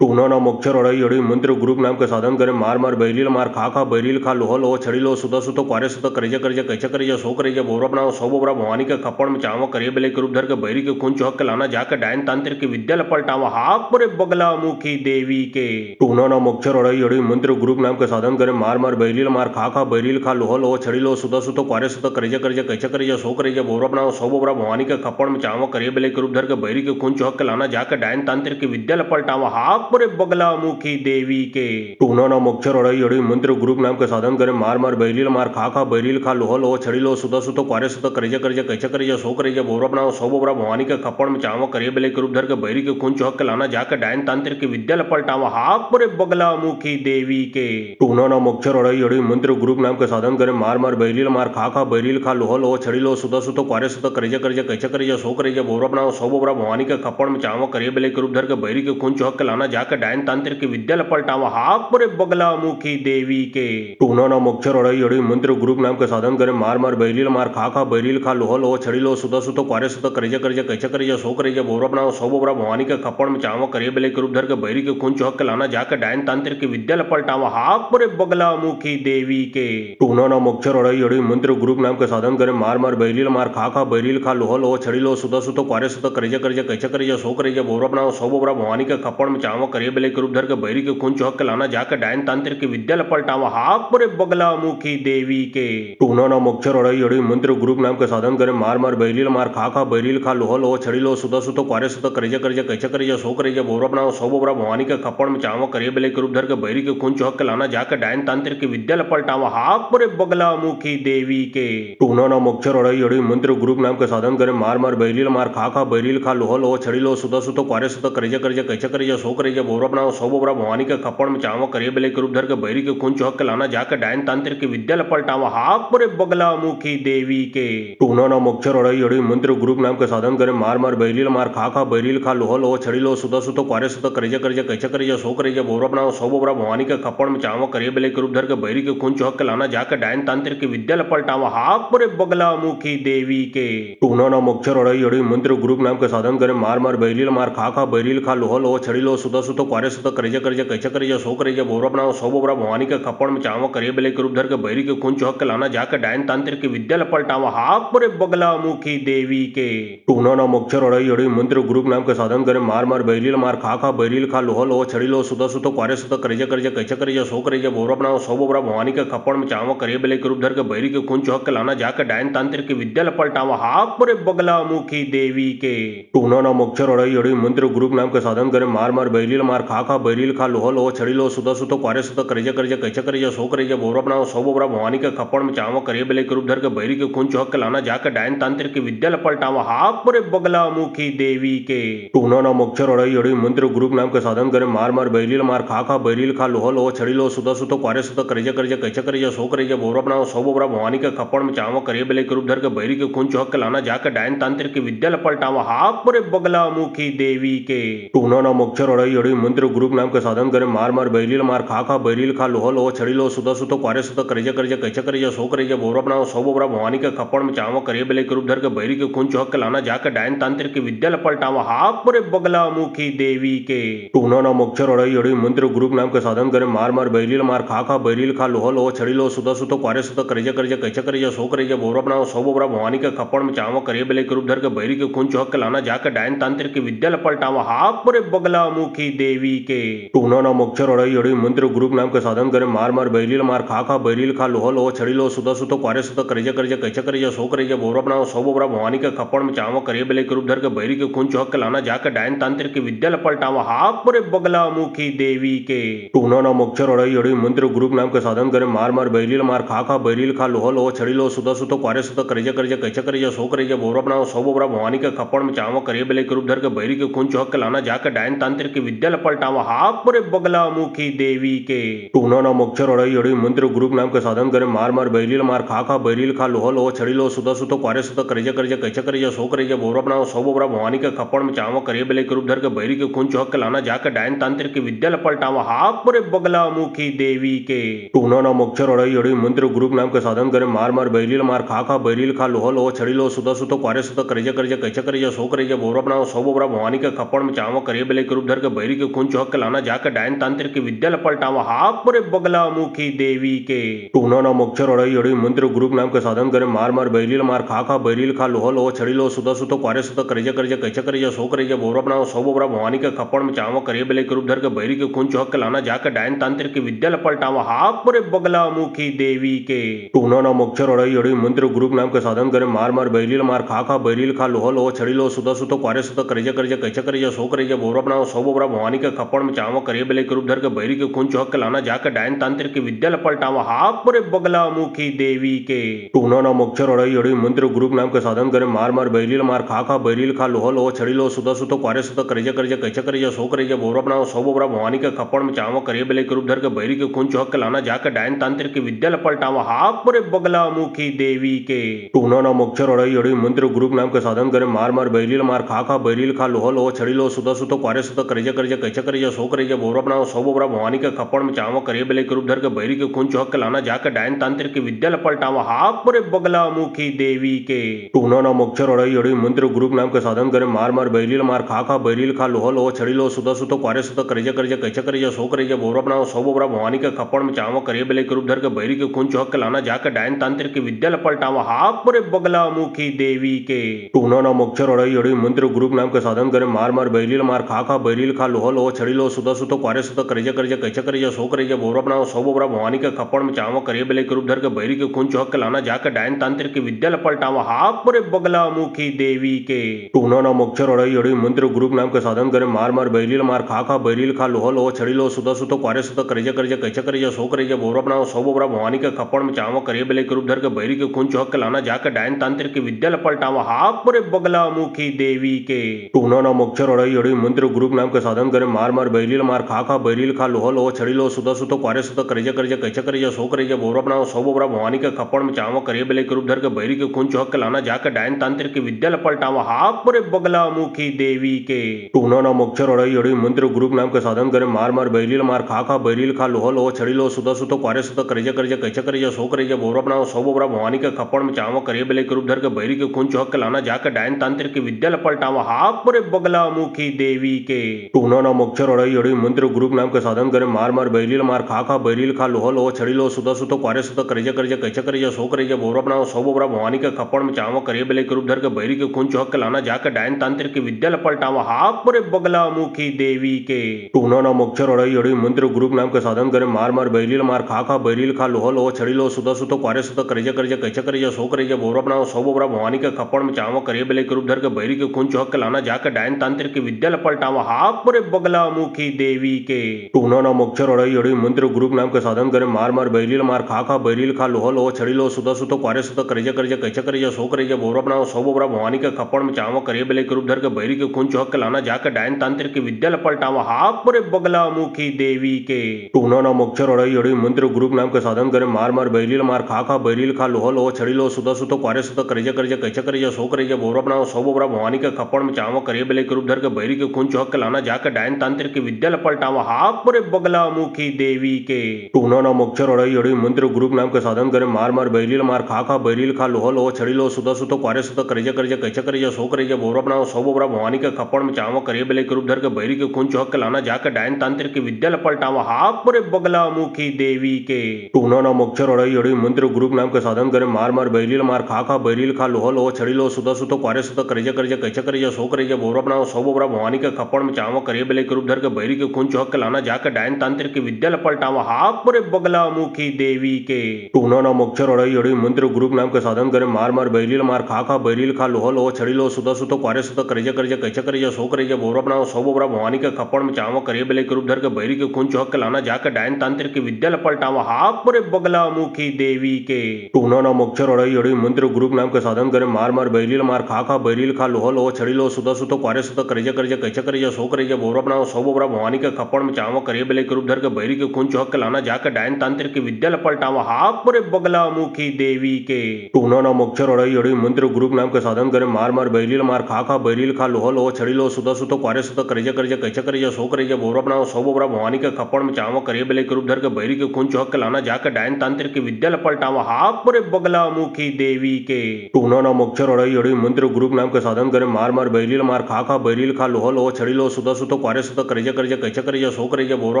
A: टूना ना मक्षर अड़ई अड़ई मंत्र ग्रुप नाम के साधन करे मार मार बैरील मार खा बैरील खा लोह लोह छड़ी लो सुत सुत क्वारे सुत करेज करेज कैसे करेज सो करेज बोरा बनाओ सौ बोरा भवानी के खप्पड़ में चावो करे बेले के रूप धर के बैरी के खून चौहक के लाना जाकर डायन तांत्रिक की विद्या लपलटावा हाक पुरे बगला मुखी देवी के टूना ना मक्षर अड़ई अड़ई मंत्र ग्रुप नाम के साधन करे मार मार बैरील मार खा बैरील खा लोह लोह छड़ी लो सुत सुत क्वारे सुत करेज करेज कैसे करेज सो करेज बोरा बनाओ सौ बोरा भवानी के खप्पड़ में चावो करे बेले के रूप धर के बैरी के खून चौहक के लाना जाकर डायन तांत्रिक की विद्या लपलटावा हाक पुरे बगला मुखी देवी के टूना ना मक्षर अड़ई अड़ई मंत्र ग्रुप नाम के साधन करे मार मार बैरील मार खा बैरील खा लोह लोह छड़ी लो सुत सुत क्वारे सुत करेज करेज कैसे करेज सो करेज बोरा बनाओ सौ बोरा भवानी के खप्पड़ में चावो करे बेले के रूप धर के बैरी के खून चौहक के लाना जाकर डायन तांत्रिक की विद्या लपलटावा हाक पुरे बगला मुखी देवी के टूना ना मोक्षर अड़ई अड़ी मंत्र ग्रुप नाम के साधन करे मार मार बैरिल मार खा खा बैरिल खा लोह लोह छड़ी लो सुधा सुतो क्वारे सुतो करेजा करेजा कैचा करेजा सो करेजा बोरा बनाओ सौ बोरा भवानी के खप्पड़ में चावा करे बेले के रूप धर के बैरी के खून चौहक के लाना जाकर डायन तांत्र के विद्या लपलटावा हाक पुरे बगला मुखी देवी के टूना ना मोक्षर अड़ई अड़ी मंत्र ग्रुप नाम के साधन करे मार मार बैरिल मार खा खा बैरिल खा लोह लोह छड़ी लो सुधा सुतो क्वारे सुतो करेजा करेजा कैचा करेजा सो करेजा बोरा बनाओ सौ बोरा भवानी के खप्पड़ में चावा करे बेले के रूप धर के बैरी के खून चौहक के लाना जाकर डायन तांत्र के विद्या लपलटावा हाक पुरे बगला मुखी देवी के टूना ना मोक्षर अड़ई अड़ी मंत्र ग्रुप नाम के साधन करे मार मार बैरिल मार खा खा बैरिल खा लोह लोह छड़ी लो सुधा सुतो क्वारे सुतो करेजा करेजा कैचा करेजा सो करेजा बोरा बनाओ सौ बोरा भवानी के खप्पड़ में चावा करे बेले के रूप धर के बैरी के खून चौहक के लाना जाकर डायन तांत्र के विद्या लपलटावा हाक पुरे बगला मुखी देवी के टूना ना मोक्षर अड़ई अड़ी मंत्र ग्रुप नाम के साधन करे मार मार बैरिल मार खा खा बैरिल खा लोह लोह छड़ी लो सुधा सुतो क्वारे सुतो करेजा करेजा कैचा करेजा सो करेजा बोरा बनाओ सौ बोरा भवानी के खप्पड़ में चावा करे बेले के रूप धर के बैरी के खून चौहक के लाना जाकर डायन तांत्र के विद्या लपलटावा हाक पुरे बगला मुखी देवी के टूना ना मोक्षर अड़ई अड़ी मंत्र ग्रुप नाम के साधन करे मार मार बैरिल मार खा खा बैरिल खा लोह लोह छड़ी लो सुधा सुतो क्वारे सुतो करेजा करेजा कैचा करेजा सो करेजा बोरा बनाओ सौ बोरा भवानी के खप्पड़ में चावा करे बेले के रूप धर के बैरी के खून चौहक के लाना जाकर डायन तांत्र के विद्या लपलटावा हाक पुरे बगला मुखी देवी के टूना ना मोक्षर अड़ई अड़ी मंत्र ग्रुप नाम के साधन करे मार मार बैरिल मार खा खा बैरिल खा लोह लोह छड़ी लो सुधा सुतो क्वारे सुतो करेजा करेजा कैचा करेजा सो करेजा बोरा बनाओ सौ बोरा भवानी के खप्पड़ में चावा करे बेले के रूप धर के बैरी के खून चौहक के लाना जाकर डायन तांत्र के विद्या लपलटावा हाक पुरे बगला मुखी देवी के टूना ना मोक्षर अड़ई अड़ी मंत्र ग्रुप नाम के साधन करे मार मार बैरिल मार खा खा बैरिल खा लोह लोह छड़ी लो सुधा सुतो क्वारे सुतो करेजा करेजा कैचा करेजा सो करेजा बोरा बनाओ सौ बोरा भवानी के खप्पड़ में चावा करे बेले के रूप धर के बैरी के खून चौहक के लाना जाकर डायन तांत्र के विद्या लपलटावा हाक पुरे बगला मुखी देवी के टूना ना मोक्षर अड़ई अड़ी मंत्र ग्रुप नाम के साधन करे मार मार बैरिल मार खा खा बैरिल खा लोह लोह छड़ी लो सुधा सुतो क्वारे सुतो करेजा करेजा कैचा करेजा सो करेजा बोरा बनाओ सौ बोरा भवानी के खप्पड़ में चावा करे बेले के रूप धर के बैरी के खून चौहक के लाना जाकर डायन तांत्र के विद्या लपलटावा हाक पुरे बगला मुखी देवी के टूना ना मोक्षर अड़ई अड़ी मंत्र ग्रुप नाम के साधन करे मार मार बैरिल मार खा खा बैरिल खा लोह लोह छड़ी लो सुधा सुतो क्वारे सुतो करेजा करेजा कैचा करेजा सो करेजा बोरा बनाओ सौ बोरा भवानी के खप्पड़ में चावा करे बेले के रूप धर के बैरी के खून चौहक के लाना जाकर डायन तांत्र के विद्या लपलटावा हाक पुरे बगला मुखी देवी के टूना ना मोक्षर अड़ई अड़ी मंत्र ग्रुप नाम के साधन करे मार मार बैरिल मार खा खा बैरिल खा लोह लोह छड़ी लो सुधा सुतो क्वारे सुतो करेजा करेजा कैचा करेजा सो करेजा बोरा बनाओ सौ बोरा भवानी के खप्पड़ में चावा करे बेले के रूप धर के बैरी के खून चौहक के लाना जाकर डायन तांत्र के विद्या लपलटावा हाक पुरे बगला मुखी देवी के टूना ना मोक्षर अड़ई अड़ी मंत्र ग्रुप नाम के साधन करे मार मार बैरिल मार खा खा बैरिल खा लोह लोह छड़ी लो सुधा सुतो क्वारे सुतो करेजा करेजा कैचा करेजा सो करेजा बोरा बनाओ सौ बोरा भवानी के खप्पड़ में चावा करे बेले के रूप धर के बैरी के खून चौहक के लाना जाकर डायन तांत्र के विद्या लपलटावा हाक पुरे बगला मुखी देवी के टूना ना मोक्षर अड़ई अड़ी मंत्र ग्रुप नाम के साधन करे मार मार बैरिल मार खा खा बैरिल खा लोह लोह छड़ी लो सुधा सुतो क्वारे सुतो करेजा करेजा कैचा करेजा सो करेजा बोरा बनाओ सौ बोरा भवानी के खप्पड़ में चावा करे बेले के रूप धर के बैरी के खून चौहक के लाना जाकर डायन तांत्र के विद्या लपलटावा हाक पुरे बगला मुखी देवी के टूना ना मोक्षर अड़ई अड़ी मंत्र ग्रुप नाम के साधन करे मार मार बैरिल मार खा खा बैरिल खा लोह लोह छड़ी लो सुधा सुतो क्वारे सुतो करेजा करेजा कैचा करेजा सो करेजा बोरा बनाओ सौ बोरा भवानी के खप्पड़ में चावा करे बेले के रूप धर के बैरी के खून चौहक के लाना जाकर डायन तांत्र के विद्या लपलटावा हाक पुरे बगला मुखी देवी के टूना ना मोक्षर अड़ई अड़ी मंत्र ग्रुप नाम के साधन करे मार मार बैरिल मार खा खा बैरिल खा लोह लोह छड़ी लो सुधा सुतो क्वारे सुतो करेजा करेजा कैचा करेजा सो करेजा बोरा बनाओ सौ बोरा भवानी के खप्पड़ में चावा करे बेले के रूप धर के बैरी के खून चौहक के लाना जाकर डायन तांत्र के विद्या लपलटावा हाक पुरे बगला मुखी देवी के टूना ना मोक्षर अड़ई अड़ी मंत्र ग्रुप नाम के साधन करे मार मार बैरिल मार खा खा बैरिल खा लोह लोह छड़ी लो सुधा सुतो क्वारे सुतो करेजा करेजा कैचा करेजा सो करेजा बोरा बनाओ सौ बोरा भवानी के खप्पड़ में चावा करे बेले के रूप धर के बैरी के खून चौहक के लाना जाकर डायन तांत्र के विद्या लपलटावा हाक पुरे बगला मुखी देवी के टूना ना मोक्षर अड़ई अड़ी मंत्र ग्रुप नाम के साधन करे मार मार बैरिल मार खा खा बैरिल खा लोह लोह छड़ी लो सुधा सुतो क्वारे सुतो करेजा करेजा कैचा करेजा सो करेजा बोरा बनाओ सौ बोरा भवानी के खप्पड़ में चावा करे बेले के रूप धर के बैरी के खून चौहक के लाना जाकर डायन तांत्र के विद्या लपलटावा हाक पुरे बगला मुखी देवी के टूना ना मोक्षर अड़ई अड़ी मंत्र ग्रुप नाम के साधन करे मार मार बैरिल मार खा खा बैरिल खा लोह लोह छड़ी लो सुधा सुतो क्वारे सुतो करेजा करेजा कैचा करेजा सो करेजा बोरा बनाओ सौ बोरा भवानी के खप्पड़ में चावा करे बेले के रूप धर के बैरी के खून चौहक के लाना जाकर डायन तांत्र के विद्या लपलटावा हाक पुरे बगला मुखी देवी के टूना ना मोक्षर अड़ई अड़ी मंत्र ग्रुप नाम के साधन करे मार मार बैरिल मार खा खा बैरिल खा लोह लोह छड़ी लो सुधा सुतो क्वारे सुतो करेजा करेजा कैचा करेजा सो करेजा बोरा बनाओ सौ बोरा भवानी के खप्पड़ में चावा करे बेले के रूप धर के बैरी के खून चौहक के लाना जाकर डायन तांत्र के विद्या लपलटावा हाक पुरे बगला मुखी देवी के टूना ना मोक्षर अड़ई अड़ी मंत्र ग्रुप नाम के साधन करे मार मार बैरिल मार खा खा बैरिल खा लोह लोह छड़ी लो सुधा सुतो क्वारे सुतो करेजा करेजा कैचा करेजा सो करेजा बोरा बनाओ सौ बोरा भवानी के खप्पड़ में चावा करे बेले के रूप धर के बैरी के खून खून चौक के लाना जाकर डायन तांत्रिक की विद्या पलटावा हाक पुरे बगला मुखी देवी के टूना नाम अक्षर अड़ई अड़ी मंत्र ग्रुप नाम के साधन करे मार मार बैलील मार खा बैलील खा लोह लोह छड़ी लो सुता सुतो क्वारे सुतो करेजा करेजा कैचा करेजा सो करेजा बोरा बनाओ सो बोरा भवानी के खपड़ में चावा करे बेले के रूप धर के बैरी के खून चौक के लाना जाकर डायन तांत्रिक की विद्या पलटावा हाक पुरे बगला मुखी देवी के टूना नाम अक्षर अड़ई अड़ी मंत्र ग्रुप नाम के साधन करे मार मार बैलील मार खा बैलील खा लोह लोह छड़ी लो सुता सुतो क्वारे सुतो करेजा करेजा कैचा करेजा सो करेजा बोरा बनाओ सो बोरा भवानी के खपड़ में चावा करे बेले के रूप धर के बैरी के खून चौक के लाना जाकर डायन तांत्रिक की विद्या पलटावा हाक पुरे बगला मुखी देवी के टूना नाम अक्षर अड़ई अड़ी मंत्र ग्रुप नाम के साधन करे मार मार बैलील मार खा बैलील खा लोह लोह छड़ी लो सुता सुतो क्वारे सुतो करेजा करेजा कैचा करेजा सो करेजा बोरा बनाओ सो बोरा भवानी के खपड़ में चावा करे बेले के रूप धर के बैरी के खून चौक के लाना जाकर डायन तांत्रिक की विद्या पलटावा हाक पुरे बगला मुखी देवी के टूना नाम अक्षर अड़ई अड़ी मंत्र ग्रुप नाम के साधन करे मार मार बैलील मार खा बैलील खा लोह लोह छड़ी लो सुता सुतो क्वारे सुतो करेजा करेजा कैचा करेजा सो करेजा बोरा बनाओ सो बोरा भवानी के खपड़ में चावा करे बेले के रूप धर के बैरी के खून चौक के लाना जाकर डायन तांत्रिक की विद्या पलटावा हाक पुरे बगला मुखी देवी के टूना नाम अक्षर अड़ई अड़ी मंत्र ग्रुप नाम के साधन करे मार मार बैलील मार खा बैलील खा लोह लोह छड़ी लो सुता सुतो क्वारे सुतो करेजा करेजा कैचा करेजा सो करेजा बोरा बनाओ सो बोरा भवानी के खपड़ में चावा करे बेले के रूप धर के बैरी के खून चौक के लाना जाकर डायन तांत्रिक की विद्या पलटावा हाक पुरे बगला मुखी देवी के टूना नाम अक्षर अड़ई अड़ी मंत्र ग्रुप नाम के साधन करे मार मार बैलील मार खा बैलील खा लोह लोह छड़ी लो सुता सुतो क्वारे सुतो करेजा करेजा कैचा करेजा सो करेजा बोरा बनाओ सो बोरा भवानी के खपड़ में चावा करे बेले के रूप धर के बैरी के खून चौक के लाना जाकर डायन तांत्रिक की विद्या पलटावा हाक पुरे बगला मुखी देवी के टूना नाम अक्षर अड़ई अड़ी मंत्र ग्रुप नाम के साधन करे मार मार बैलील मार खा बैलील खा लोह लोह छड़ी लो सुता सुतो क्वारे सुतो करेजा करेजा कैचा करेजा सो करेजा बोरा बनाओ सो बोरा भवानी के खपड़ में चावा करे बेले के रूप धर के बैरी के खून चौक के लाना जाकर डायन तांत्रिक की विद्या पलटावा हाक पुरे बगला मुखी देवी के टूना नाम अक्षर अड़ई अड़ी मंत्र ग्रुप नाम के साधन करे मार मार बैलील मार खा बैलील खा लोह लोह छड़ी लो सुता सुतो क्वारे सुतो करेजा करेजा कैचा करेजा सो करेजा बोरा बनाओ सो बोरा भवानी के खपड़ में चावा करे बेले के रूप धर के बैरी के खून चौक के लाना जाकर डायन तांत्रिक की विद्या पलटावा हाक पुरे बगला मुखी देवी के टूना नाम अक्षर अड़ई अड़ी मंत्र ग्रुप नाम के साधन करे मार मार बैलील मार खा बैलील खा लोह लोह छड़ी लो सुता सुतो क्वारे सुतो करेजा करेजा कैचा करेजा सो करेजा बोरा बनाओ सो बोरा भवानी के खपड़ में चावा करे बेले के रूप धर के बैरी के खून चौक के लाना जाकर डायन तांत्रिक की विद्या पलटावा हाक पुरे बगला मुखी देवी के टूना नाम अक्षर अड़ई अड़ी मंत्र ग्रुप नाम के साधन करे मार मार बैलील मार खा बैलील खा लोह लोह छड़ी लो सुता सुतो क्वारे सुतो करेजा करेजा कैचा करेजा सो करेजा बोरा बनाओ सो बोरा भवानी के खपड़ में चावा करे बेले के रूप धर के बैरी के खून चौक के लाना जाकर डायन तांत्रिक की विद्या पलटावा हाक पुरे बगला मुखी देवी के टूना नाम अक्षर अड़ई अड़ी मंत्र ग्रुप नाम के साधन करे मार मार बैलील मार खा बैलील खा लोह लोह छड़ी लो सुता सुतो क्वारे सुतो करेजा करेजा कैचा करेजा सो करेजा बोरा बनाओ सो बोरा भवानी के खपड़ में चावा करे बेले के रूप धर के बैरी के खून चौक के लाना जाकर डायन तांत्रिक की विद्या पलटावा हाक पुरे बगला मुखी देवी के टूना नाम अक्षर अड़ई अड़ी मंत्र ग्रुप नाम के साधन करे मार मार बैलील मार खा बैलील खा लोह लोह छड़ी लो सुता सुतो क्वारे सुतो करेजा करेजा कैचा करेजा सो करेजा बोरा बनाओ सो बोरा भवानी के खपड़ में चावा करे बेले के रूप धर के बैरी के खून चौक के लाना जाकर डायन तांत्रिक की विद्या पलटावा हाक पुरे बगला मुखी देवी के टूना नाम अक्षर अड़ई अड़ी मंत्र ग्रुप नाम के साधन करे मार मार बैलील मार खा बैलील खा लोह लोह छड़ी लो सुता सुतो क्वारे सुतो करेजा करेजा कैचा करेजा सो करेजा बोरा बनाओ सो बोरा भवानी के खपड़ में चावा करे बेले के रूप धर के बैरी के खून चौक के लाना जाकर डायन तांत्रिक की विद्या पलटावा हाक पुरे बगला मुखी देवी के टूना नाम अक्षर अड़ई अड़ी मंत्र ग्रुप नाम के साधन करे मार मार बैलील मार खा बैलील खा लोह लोह छड़ी लो सुता सुतो क्वारे सुतो करेजा करेजा कैचा करेजा सो करेजा बोरा बनाओ सो बोरा भवानी के खपड़ में चावा करे बेले के रूप धर के बैरी के खून चौक के लाना जाकर डायन तांत्रिक की विद्या पलटावा हाक पुरे बगला मुखी देवी के टूना नाम अक्षर अड़ई अड़ी मंत्र ग्रुप नाम के साधन करे मार मार बैलील मार खा बैलील खा लोह लोह छड़ी लो सुता सुतो क्वारे सुतो करेजा करेजा कैचा करेजा सो करेजा बोरा बनाओ सो बोरा भवानी के खपड़ में चावा करे बेले के रूप धर के बैरी के खून चौक के लाना जाकर डायन तांत्रिक की विद्या पलटावा हाक पुरे बगला मुखी देवी के टूना नाम अक्षर अड़ई अड़ी मंत्र ग्रुप नाम के साधन करे मार मार बैलील मार खा बैलील खा लोह लोह छड़ी लो सुता सुतो क्वारे सुतो करेजा करेजा कैचा करेजा सो करेजा बोरा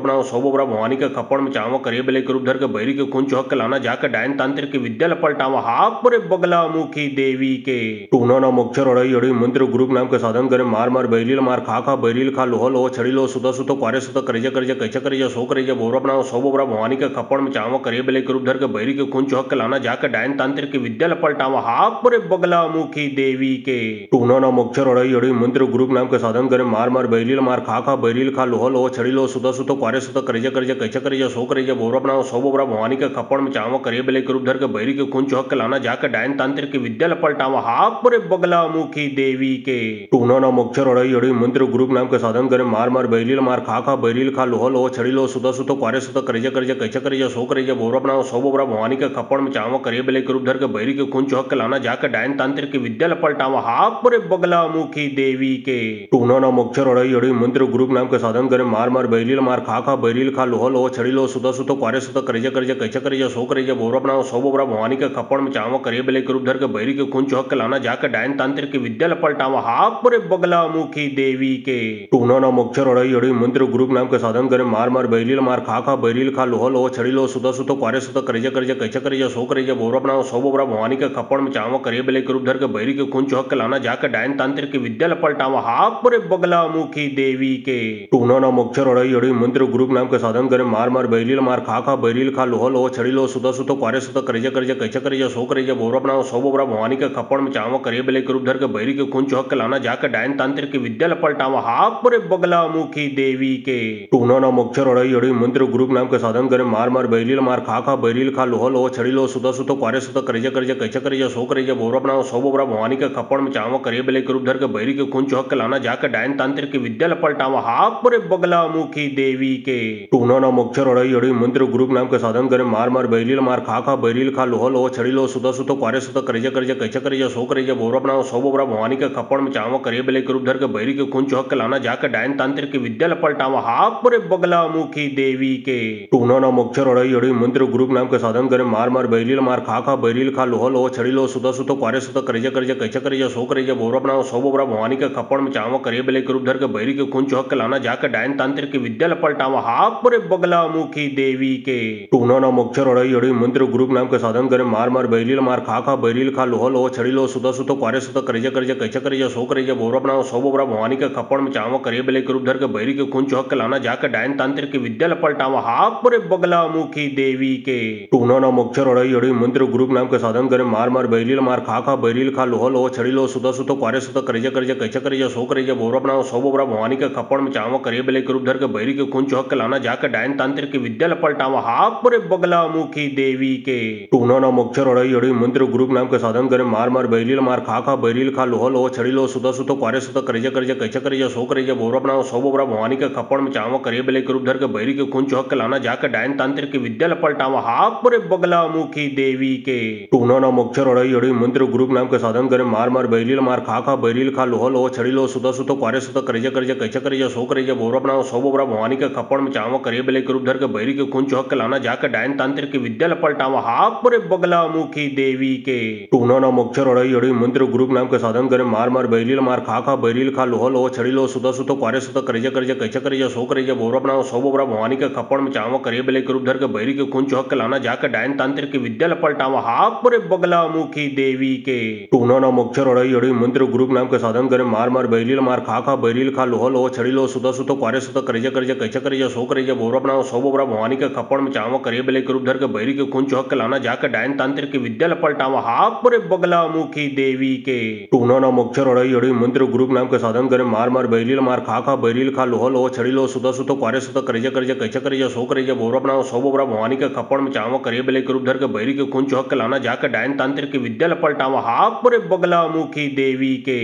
A: बनाओ सो बोरा भवानी के खपड़ में चावा करे बेले के रूप धर के बैरी के खून चौक के लाना जाकर डायन तांत्रिक की विद्या पलटावा हाक पुरे बगला मुखी देवी के टूना नाम अक्षर अड़ई अड़ी मंत्र ग्रुप नाम के साधन करे मार मार बैलील मार खा बैलील खा लोह लोह छड़ी लो सुता सुतो क्वारे सुतो करेजा करेजा कैचा करेजा सो करेजा बोरा बनाओ सो बोरा भवानी के खपड़ में चावा करे बेले के रूप धर के बैरी के खून चौक के लाना जाकर डायन तांत्रिक की विद्या पलटावा हाक पुरे बगला मुखी देवी के टूना नाम अक्षर अड़ई अड़ी मंत्र ग्रुप नाम के साधन करे मार मार बैलील मार खा बैलील खा लोह लोह छड़ी लो सुता सुतो क्वारे सुतो करेजा करेजा कैचा करेजा सो करेजा बोरा बनाओ सो बोरा भवानी के खपड़ में चावा करे बेले के रूप धर के बैरी के खून चौक के लाना जाकर डायन तांत्रिक की विद्या पलटावा हाक पुरे बगला मुखी देवी के टूना नाम अक्षर अड़ई अड़ी मंत्र ग्रुप नाम के साधन करे मार मार बैलील मार खा बैलील खा लोह लोह छड़ी लो सुता सुतो क्वारे सुतो सुत करेजा करेजा कैचा करेजा सो करेजा बोरा बनाओ सौ बोरा भवानी के खप्पड़ में चावा करे बेले के रूप धर के बैरी के खून चौक के लाना जाके डायन तांत्रिक की विद्या लपलटावा हाथ पूरे बगला मुखी देवी के टूना नाम अक्षर अड़ई अड़ी मंत्र ग्रुप नाम के साधन करे मार मार बैलील मार खा बैलील खा लोह लोह छड़ी लो सुत सुत क्वारे सुत करेजा करेजा कैचा करेजा सो करेजा बोरा बनाओ सौ बोरा भवानी के खप्पड़ में चावा करे बेले के रूप धर के बैरी के खून चौक के लाना जाके डायन तांत्रिक की विद्या लपलटावा हाथ पूरे बगला मुखी देवी के टूना नाम अक्षर अड़ई अड़ी मंत्र ग्रुप नाम के साधन करे मार मार बैलील मार खा बैलील खा लोह लोह छड़ी लो सुत सुत क्वारे सुत करेजा करेजा कैचा करेजा सो करेजा बोरा बनाओ सौ बोरा भवानी के खप्पड़ में चावा करे बेले के रूप धर के बैरी के खून चौक के लाना जाके डायन तांत्रिक की विद्या लपलटावा हाथ पूरे बगला मुखी देवी के टूना नाम अक्षर अड़ई अड़ी मंत्र ग्रुप नाम के साधन करे मार मार बैलील मार खा बैलील खा लोह लोह छड़ी लो सुत सुत क्वारे सुत करेजा करेजा कैचा करेजा सो करेजा बोरा बनाओ सौ बोरा भवानी के खप्पड़ में चावा करे बेले के रूप धर के बैरी के खून चौक के लाना जाके डायन तांत्रिक की विद्या लपलटावा हाथ पूरे बगला मुखी देवी के टूना नाम अक्षर अड़ई अड़ी मंत्र ग्रुप नाम के साधन करे मार मार बैलील मार खा बैलील खा लोह लोह छड़ी लो सुत सुत क्वारे सुत करेजा करेजा कैचा करेजा सो करेजा बोरा बनाओ सौ बोरा भवानी के खप्पड़ में चावा करे बेले के रूप धर के बैरी के खून चौक के लाना जाके डायन तांत्रिक की विद्या लपलटावा हाथ पूरे बगला मुखी देवी के टूना नाम अक्षर अड़ई अड़ी मंत्र ग्रुप नाम के साधन करे मार मार बैलील मार खा बैलील खा लोह लोह छड़ी लो सुत सुत क्वारे सुत करेजा करेजा कैचा करेजा सो करेजा बोरा बनाओ सौ बोरा भवानी के खप्पड़ में चावा करे बेले के रूप धर के बैरी के खून चौक के लाना जाके डायन तांत्रिक की विद्या लपलटावा हाथ पूरे बगला मुखी देवी के टूना नाम अक्षर अड़ई अड़ी मंत्र ग्रुप नाम के साधन करे मार मार बैलील मार खा बैलील खा लोह लोह छड़ी लो सुत सुत क्वारे सुत करेजा करेजा कैचा करेजा सो करेजा बोरा बनाओ सौ बोरा भवानी के खप्पड़ में चावा करे बेले के रूप धर के बैरी के खून चौक के लाना जाके डायन तांत्रिक की विद्या लपलटावा हाथ पूरे बगला मुखी देवी के टूना नाम अक्षर अड़ई अड़ी मंत्र ग्रुप नाम के साधन करे मार मार बैलील मार खा बैलील खा लोह लोह छड़ी लो सुत सुत क्वारे सुत करेजा करेजा कैचा करेजा सो करेजा बोरा बनाओ सौ बोरा भवानी के खप्पड़ में चावा करे बेले के रूप धर के बैरी के खून चौक के लाना जाके डायन तांत्रिक की विद्या लपलटावा हाथ पूरे बगला मुखी देवी के टूना नाम अक्षर अड़ई अड़ी मंत्र ग्रुप नाम के साधन करे मार मार बैलील मार खा बैलील खा लोह लोह छड़ी लो सुत सुत क्वारे सुत करेजा करेजा कैचा करेजा सो करेजा बोरा बनाओ सौ बोरा भवानी के खप्पड़ में चावा करे बेले के रूप धर के बैरी के खून चौक के लाना जाके डायन तांत्रिक की विद्या लपलटावा हाथ पूरे बगला मुखी देवी के टूना नाम अक्षर अड़ई अड़ी मंत्र ग्रुप नाम के साधन करे मार मार बैलील मार खा बैलील खा लोह लोह छड़ी लो सुत सुत क्वारे सुत करेजा करेजा कैचा करेजा सो करेजा बोरा बनाओ सौ बोरा भवानी के खप्पड़ में चावा करे बेले के रूप धर के बैरी के खून चौक के लाना जाके डायन तांत्रिक की विद्या लपलटावा हाथ पूरे बगला मुखी देवी के टूना नाम अक्षर अड़ई अड़ी मंत्र ग्रुप नाम के साधन करे मार मार बैलील मार खा बैलील खा लोह लोह छड़ी लो सुत सुत क्वारे सुत करेजा करेजा कैचा करेजा सो करेजा बोरा बनाओ सौ बोरा भवानी के खप्पड़ में चावा करे बेले के रूप धर के बैरी के खून चौक के लाना जाके डायन तांत्रिक की विद्या लपलटावा हाथ पूरे बगला मुखी देवी के टूना नाम अक्षर अड़ई अड़ी मंत्र ग्रुप नाम के साधन करे मार मार बैलील मार खा बैलील खा लोह लोह छड़ी लो सुत सुत क्वारे सुत करेजा करेजा कैचा करेजा सो करेजा बोरा बनाओ सौ बोरा भवानी के खप्पड़ में चावा करे बेले के रूप धर के बैरी के खून चौक के लाना जाके डायन तांत्रिक की विद्या लपलटावा हाथ पूरे बगला मुखी देवी के टूना नाम अक्षर अड़ई अड़ी मंत्र ग्रुप नाम के साधन करे मार मार बैलील मार खा बैलील खा लोह लोह छड़ी लो सुत सुत क्वारे सुत करेजा करेजा कैचा करेजा सो करेजा बोरा बनाओ सौ बोरा भवानी के खप्पड़ में चावा करे बेले के रूप धर के बैरी के खून चौक के लाना जाके डायन तांत्रिक की विद्या लपलटावा हाथ पूरे बगला मुखी देवी के टूना नाम अक्षर अड़ई अड़ी मंत्र ग्रुप नाम के साधन करे मार मार बैलील मार खा बैलील खा लोह लोह छड़ी लो सुत सुत क्वारे सुत करेजा करेजा कैचा करेजा सो करेजा बोरा बनाओ सौ बोरा भवानी के खप्पड़ में चावा करे बेले के रूप धर के बैरी के खून चौक के लाना जाके डायन तांत्रिक की विद्या लपलटावा हाथ पूरे बगला मुखी देवी के